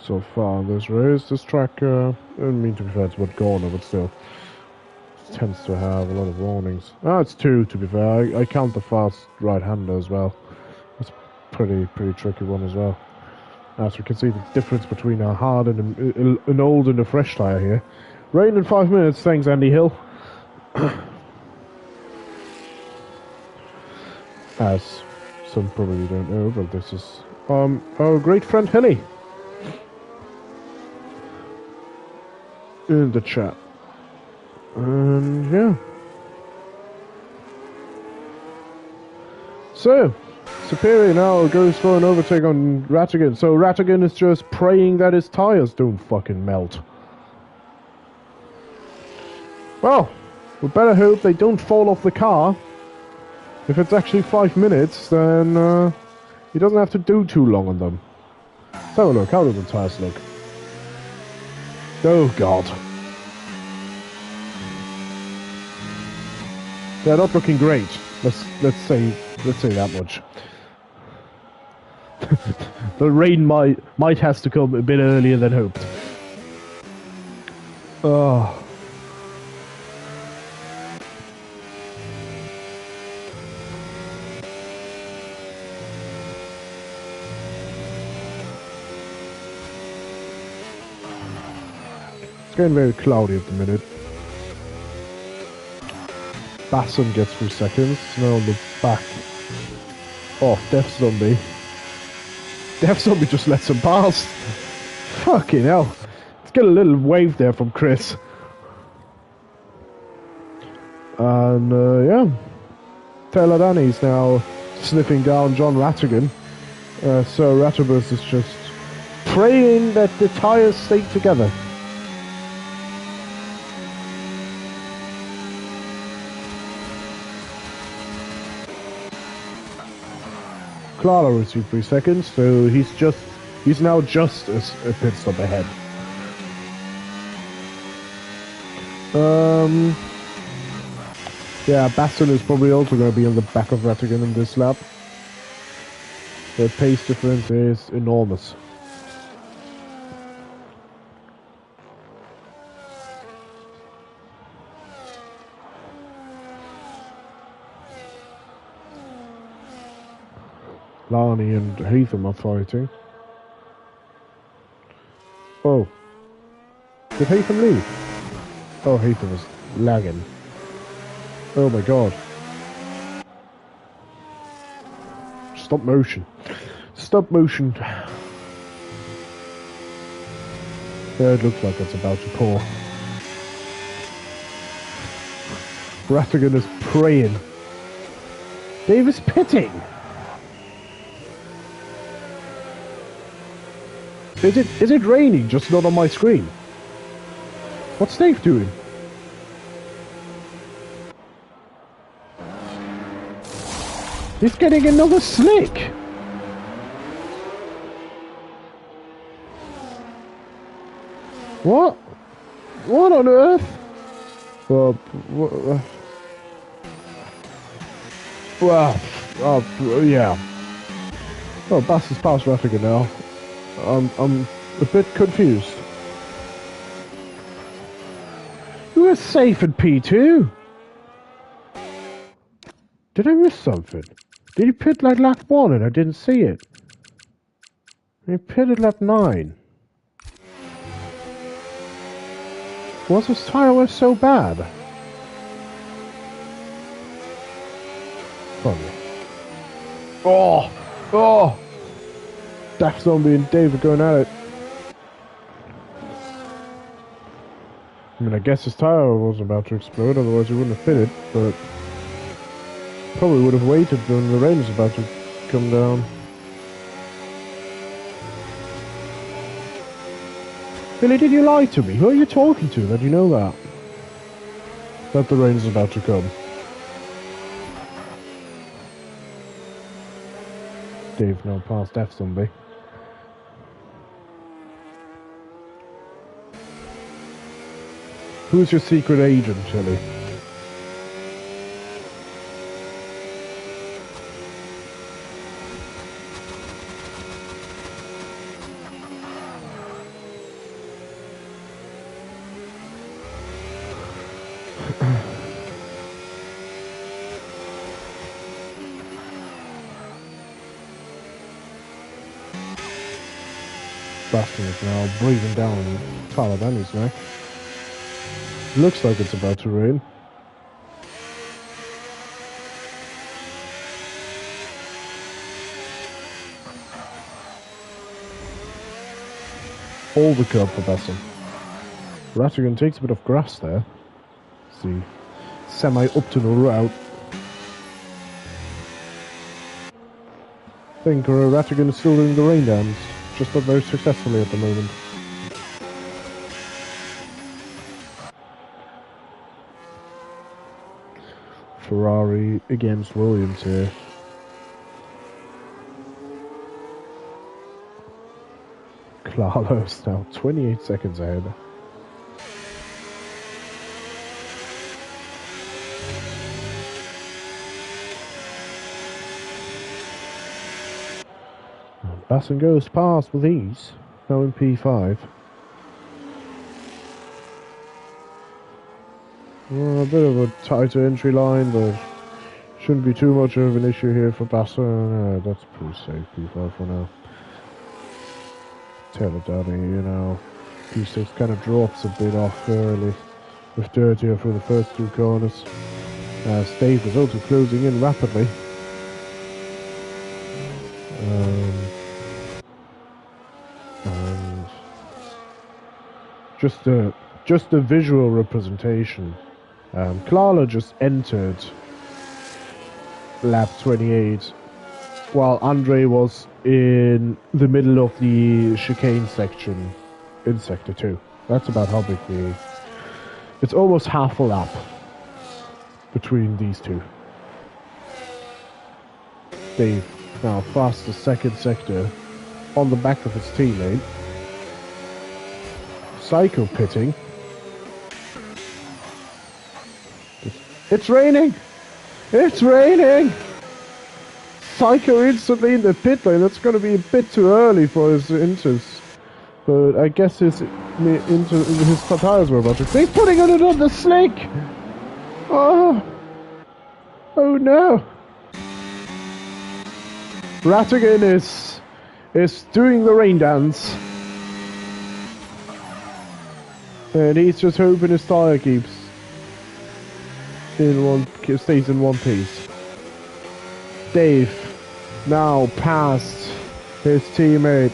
so far in this race. This track, I don't mean to be fair, it's what corner, but still, it tends to have a lot of warnings. It's 2 to be fair. I count the fast right-hander as well. It's pretty tricky one as well. As we can see, the difference between a hard and an old and a fresh tyre here. Rain in 5 minutes, thanks Andy Hill. As some probably don't know, but this is our great friend Hilly in the chat. And yeah. So, Superior now goes for an overtake on Rattigan. So Rattigan is just praying that his tyres don't fucking melt. Well, we better hope they don't fall off the car. If it's actually 5 minutes, then he doesn't have to do too long on them. Let's have a look. How do the tyres look? Oh god. They're not looking great. Let's say that much. The rain might has to come a bit earlier than hoped. Oh. It's getting very cloudy at the minute. Basson gets 3 seconds. Now on the back. Oh, Death Zombie. Death Zombie just lets him pass. Fucking hell. Let's get a little wave there from Chris. And yeah. Taylor Danny's now sniffing down John Rattigan. So Rattabus is just praying that the tyres stay together. Clara received 3 seconds, so he's now just a pit stop ahead. Yeah, Basson is probably also going to be on the back of Rattigan in this lap. The pace difference is enormous. Lani and Hatham are fighting. Oh. Did Hatham leave? Oh, Hatham is lagging. Oh my god. Stop motion. Stop motion. Yeah, it looks like it's about to pour. Rattigan is praying. Dave is pitting. Is it raining, just not on my screen? What's Dave doing? He's getting another slick! What? What on earth? Well, yeah. Well, Bass is past Rattigan now. I'm a bit confused. You were safe at P2? Did I miss something? Did he pit like lap 1 and I didn't see it? He pitted lap 9. Was his tyre was so bad? Funny. Oh! Oh! Death Zombie and Dave are going at it. I mean, I guess his tyre wasn't about to explode, otherwise he wouldn't have fitted, but probably would have waited when the rain was about to come down. Billy, did you lie to me? Who are you talking to that you know that? That the rain is about to come. Dave now past Death Zombie. Who's your secret agent, Chili? Bastion is now breathing down Taladani's neck. Looks like it's about to rain. All the curb for Bastion. Rattigan takes a bit of grass there. See, semi-optimal route. I think Rattigan is still doing the rain dance, just not very successfully at the moment. Ferrari against Williams here. Carlos now 28 seconds ahead. Basson goes past with ease, now in P5. Well, a bit of a tighter entry line, but shouldn't be too much of an issue here for Basson. That's pretty safe, P5 for now. Teledaddy, you know, P6 kind of drops a bit off early with Dirtier for the first two corners. Dave is also closing in rapidly. And just a visual representation. Klala just entered lap 28 while Andre was in the middle of the chicane section in sector 2. That's about how big it's almost half a lap between these two. Dave now fast the second sector on the back of his teammate. Psycho pitting. It's raining! It's raining! Psycho instantly in the pit lane. That's going to be a bit too early for his inters. But I guess his tires were about to... He's putting it on the slick! Oh! Oh no! Rattigan is doing the rain dance. And he's just hoping his tire stays in one piece. Dave now past his teammate.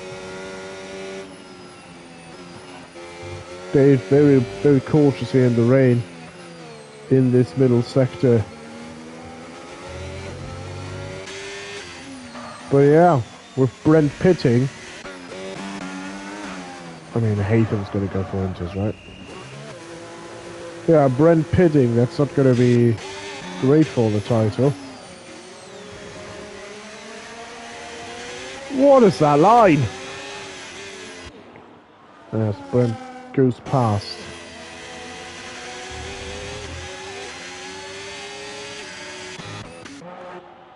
Dave very, very cautious here in the rain in this middle sector. But yeah, with Brent pitting, I mean, Haytham's going to go for inters, right? Yeah, Brent pitting, that's not going to be great for the title. What is that line? Yes, Brent goes past.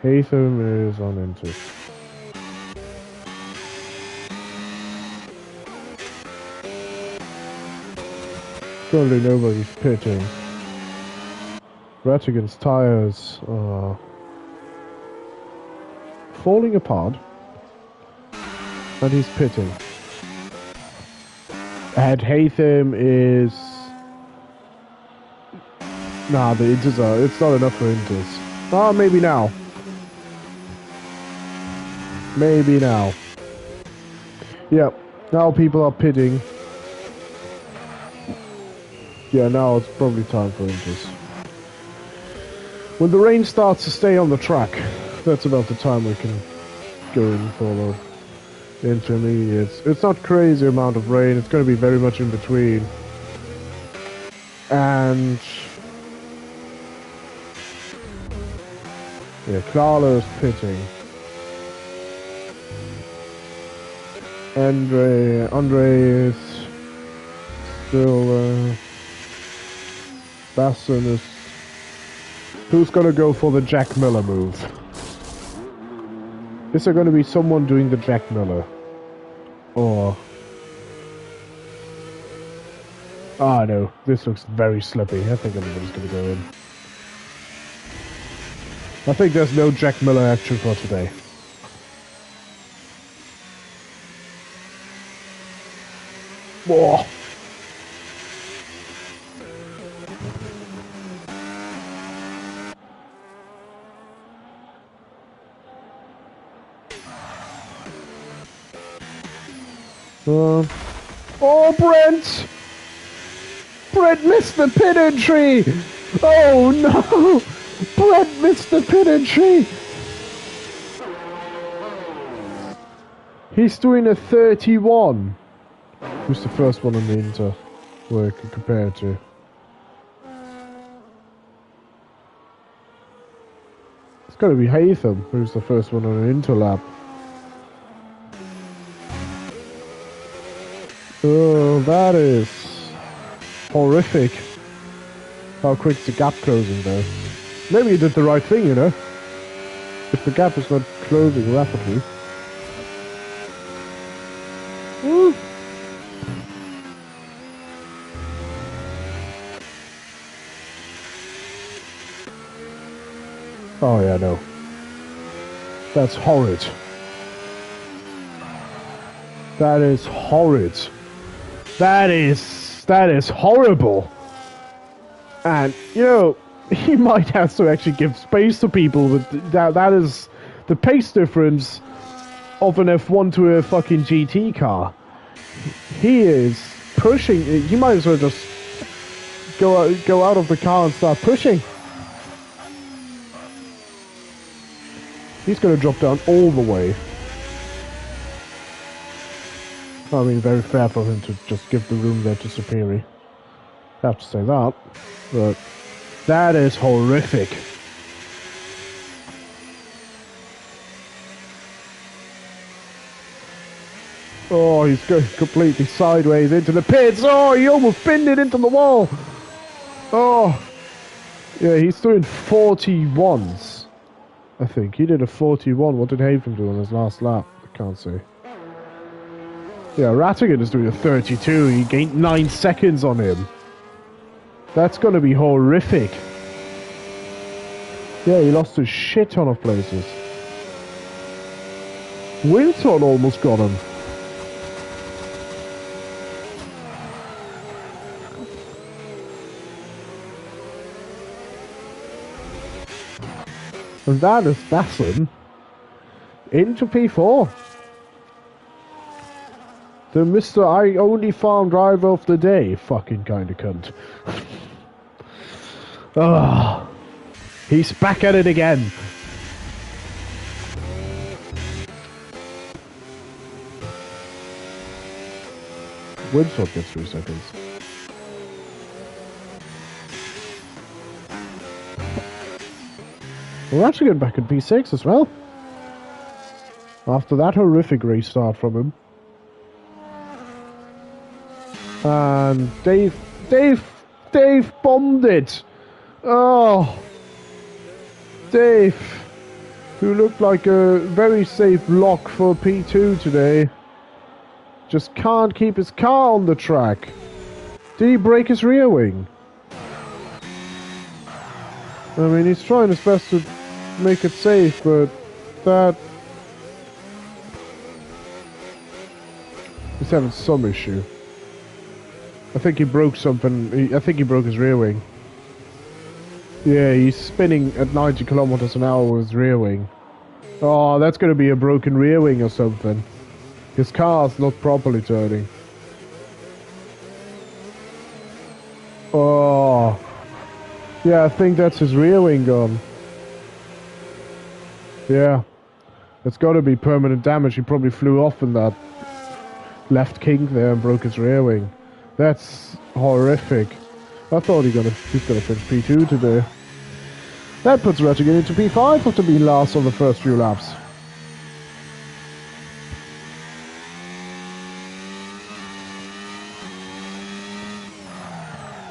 Haytham is on inters. Currently nobody's pitting. Rattigan's tires are falling apart. And he's pitting. And Haytham is... Nah, the inters are... It's not enough for inters. Oh, maybe now. Maybe now. Yep, now people are pitting. Yeah, now it's probably time for inters. When the rain starts to stay on the track, that's about the time we can go in for the intermediates. It's not crazy amount of rain, it's going to be very much in between. And... yeah, Carlos pitting. Andre is still... Basson is... Who's gonna go for the Jack Miller move? Is there gonna be someone doing the Jack Miller? Or... Ah, no. This looks very slippy. I think everybody's gonna go in. I think there's no Jack Miller action for today. Whoa. Oh, Brent! Brent missed the pin entry! Oh no! Brent missed the pin entry! He's doing a 31. Who's the first one on the Inter work compared to? It's gotta be Haytham, who's the first one on an Inter lap. Oh, that is horrific. How quick's the gap closing there? Maybe he did the right thing, you know? If the gap is not closing rapidly. Woo. Oh yeah, no. That's horrid. That is horrid. That is horrible. And, you know, he might have to actually give space to people, but that is the pace difference of an F1 to a fucking GT car. He is pushing. He might as well just go out of the car and start pushing. He's going to drop down all the way. I mean, very fair for him to just give the room there to Superi. I have to say that. But that is horrific. Oh, he's going completely sideways into the pits. Oh, he almost pinned it into the wall. Oh. Yeah, he's doing 41s. I think. He did a 41. What did Haven do on his last lap? I can't see. Yeah, Rattigan is doing a 32. He gained 9 seconds on him. That's going to be horrific. Yeah, he lost a shit ton of places. Wilton almost got him. And that is Basson into P4. The Mr. I only farm driver of the day. Fucking kind of cunt. Ah, he's back at it again. Winslow gets 3 seconds. We're actually getting back in P6 as well. After that horrific restart from him. And Dave bombed it. Oh, Dave, who looked like a very safe lock for P2 today, just can't keep his car on the track. Did he break his rear wing? I mean, he's trying his best to make it safe, but that... he's having some issue. I think he broke something. I think he broke his rear wing. Yeah, he's spinning at 90 kilometers an hour with his rear wing. Oh, that's going to be a broken rear wing or something. His car's not properly turning. Oh. Yeah, I think that's his rear wing gone. Yeah. It's got to be permanent damage. He probably flew off in that left kink there and broke his rear wing. That's horrific. I thought he's gonna finish P2 today. That puts Rattigan into P5 after being last on the first few laps.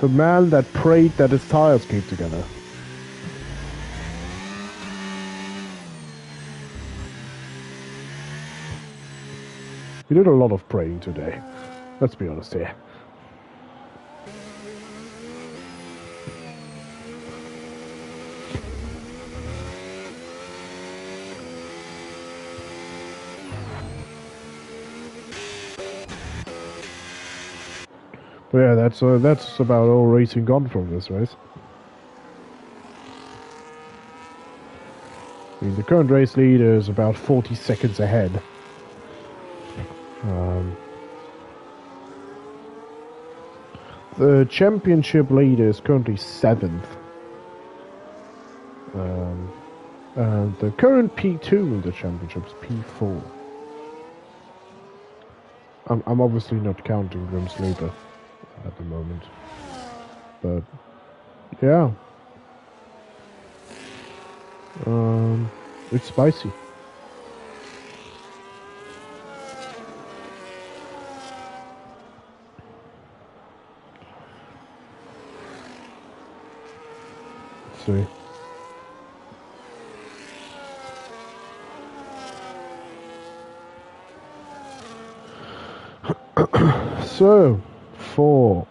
The man that prayed that his tires came together. He did a lot of praying today. Let's be honest here. But yeah, that's about all racing gone from this race. I mean, the current race leader is about 40 seconds ahead. The championship leader is currently 7th. And the current P2 in the championship is P4. I'm obviously not counting Grimsleeper at the moment. But, yeah. It's spicy. Let's see. So, 4.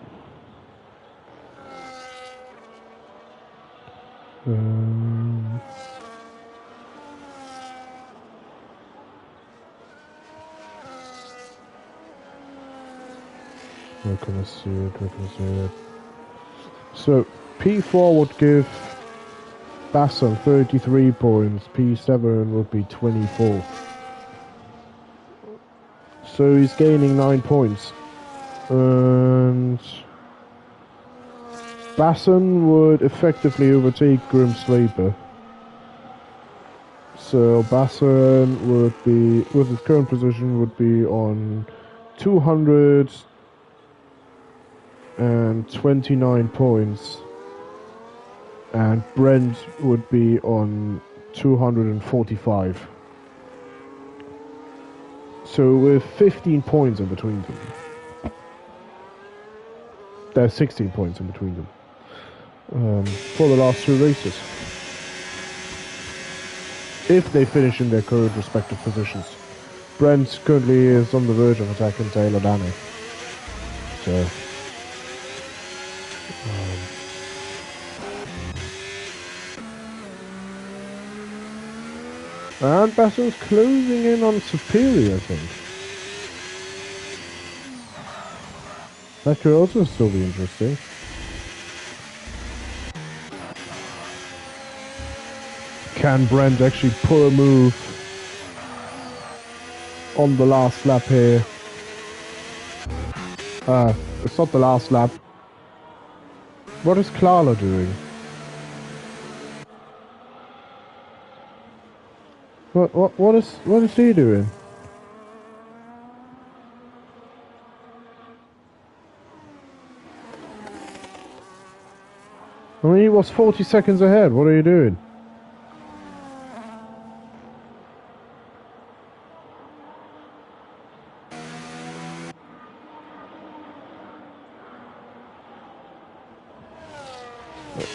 Where can I see it? Where can I see it? So, P4 would give Basel 33 points, P7 would be 24. So he's gaining 9 points. And Basson would effectively overtake Grim Sleeper. So Basson would be, with his current position, would be on 229 points. And Brent would be on 245. So with 15 points in between them. There's 16 points in between them. For the last 2 races. If they finish in their current respective positions. Brent currently is on the verge of attacking Taylor Danny. So... and Basson's closing in on Superior, I think. That could also still be interesting. Can Brent actually pull a move on the last lap here? It's not the last lap. What is Klara doing? What is he doing? I mean, he was 40 seconds ahead. What are you doing?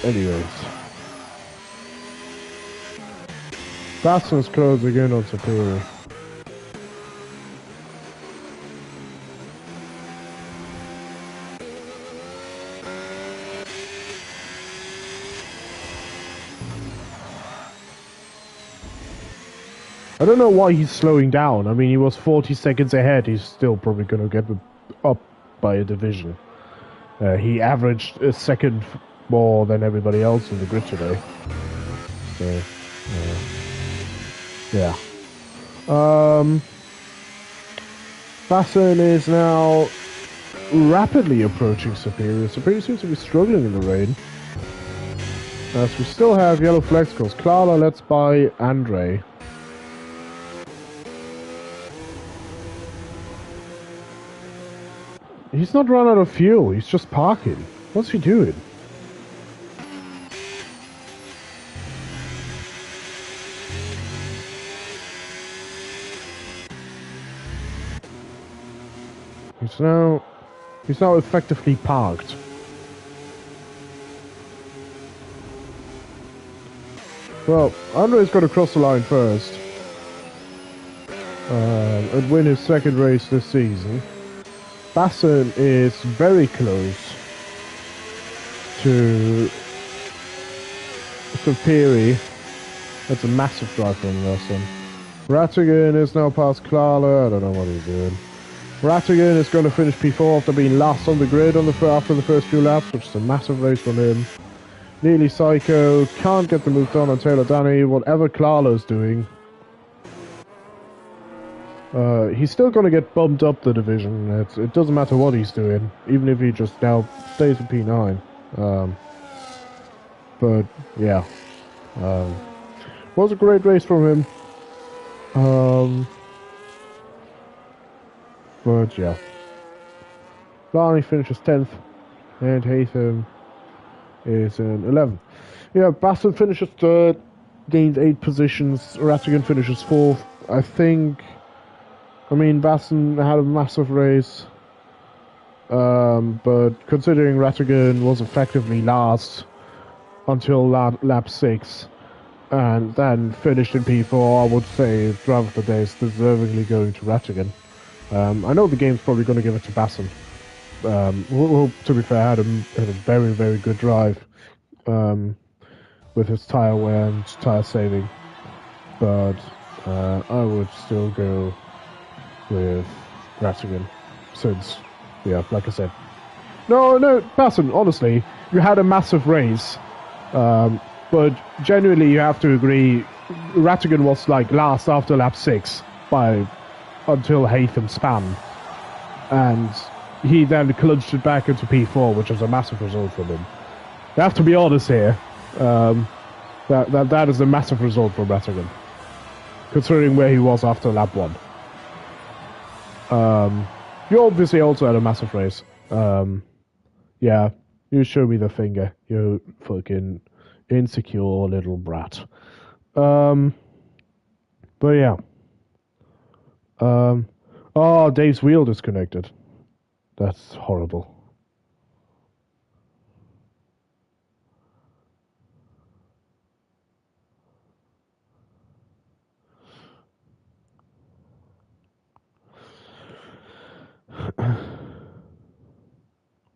Anyways. Basson's closing in on Superior. I don't know why he's slowing down. I mean, he was 40 seconds ahead. He's still probably going to get up by a division. He averaged a second more than everybody else in the grid today. So, yeah. Basson is now rapidly approaching Superior. Superior seems to be struggling in the rain. As we still have yellow flags, because Klara lets by Andre. He's not run out of fuel, he's just parking. What's he doing? He's now effectively parked. Well, Andre's got to cross the line first. And win his second race this season. Basson is very close to Superi. That's a massive drive from Basson. Rattigan is now past Klara. I don't know what he's doing. Rattigan is going to finish P4 after being last on the grid after the first few laps, which is a massive race from him. Nearly Psycho can't get the move done on Taylor Danny, whatever Klala's doing. He's still going to get bumped up the division. It doesn't matter what he's doing, even if he just now stays in P9. But yeah, was a great race from him. But yeah, Barney finishes 10th, and Haytham is in 11th. Yeah, Basson finishes 3rd, gains 8 positions. Rattigan finishes 4th. I mean, Basson had a massive race, but considering Rattigan was effectively last until lap 6, and then finished in P4, I would say driver of the day is deservingly going to Rattigan. I know the game's probably going to give it to Basson, who, to be fair, had a very, very good drive with his tyre wear and tyre saving, but I would still go with Rattigan, since, yeah, like I said. No, Basson, honestly, you had a massive race, but genuinely you have to agree, Rattigan was like last after lap 6 until Haytham span, and he then clutched it back into P4, which was a massive result for him. You have to be honest here, that is a massive result for Rattigan, considering where he was after lap 1. You obviously also had a massive race. Yeah, you show me the finger, you fucking insecure little brat. But yeah. Oh, Dave's wheel disconnected. That's horrible.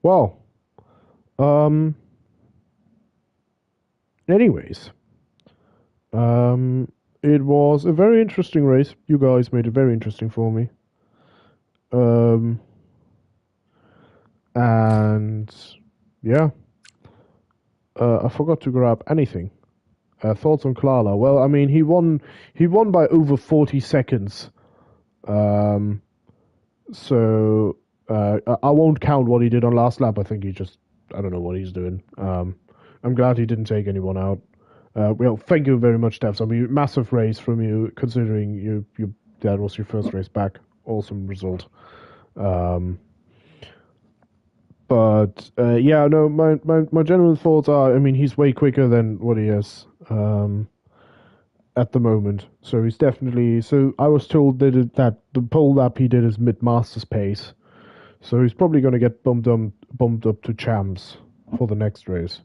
Well, anyways, it was a very interesting race. You guys made it very interesting for me. And yeah, I forgot to grab anything. Thoughts on Klala? Well, I mean, he won by over 40 seconds. So I won't count what he did on last lap. I think I don't know what he's doing. I'm glad he didn't take anyone out. Well, thank you very much, Devs. I mean, massive race from you, considering that was your first race back. Awesome result. But yeah, no, my general thoughts are, I mean, he's way quicker than what he is at the moment. So he's definitely. So I was told that the pole lap he did is mid Masters pace. So he's probably going to get bumped up to champs for the next race.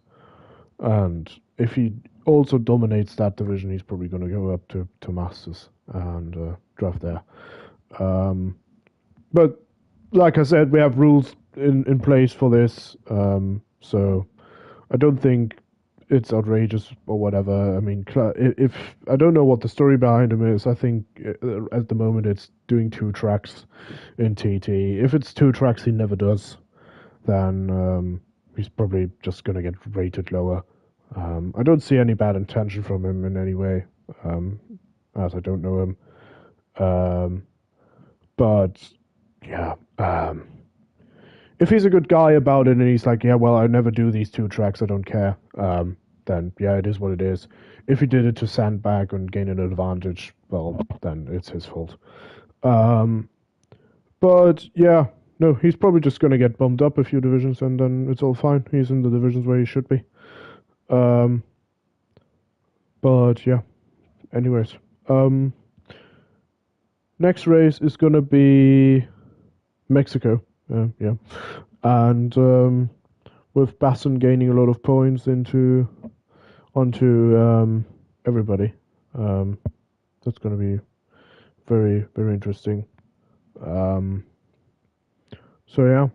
And if he also dominates that division, he's probably going to go up to Masters and draft there. But like I said, we have rules in place for this, so I don't think it's outrageous or whatever. I mean, if I don't know what the story behind him is, I think at the moment it's doing 2 tracks in TT. If it's 2 tracks he never does, then he's probably just going to get rated lower. I don't see any bad intention from him in any way, as I don't know him. But yeah, if he's a good guy about it and he's like, yeah, well, I never do these 2 tracks, I don't care, then yeah, it is what it is. If he did it to sandbag and gain an advantage, well, then it's his fault. But yeah, no, he's probably just going to get bumped up a few divisions and then it's all fine. He's in the divisions where he should be. But yeah, anyways, next race is going to be Mexico. Yeah, and with Basson gaining a lot of points onto everybody, that's going to be very, very interesting. So yeah.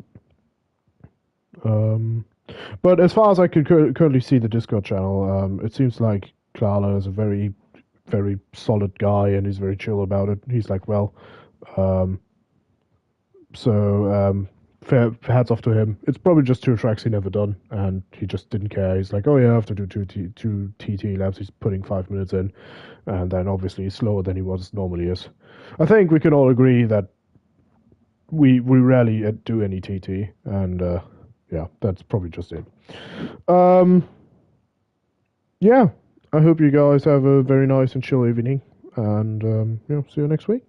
But as far as I can currently see the Discord channel, it seems like Klala is a very, very solid guy and he's very chill about it. He's like, well, So fair hats off to him. It's probably just 2 tracks he never done, and he just didn't care. He's like, oh yeah, I have to do two TT laps. He's putting 5 minutes in, and then obviously he's slower than he was normally is. I think we can all agree that we rarely do any TT, and yeah, that's probably just it. Yeah, I hope you guys have a very nice and chill evening, and yeah, see you next week.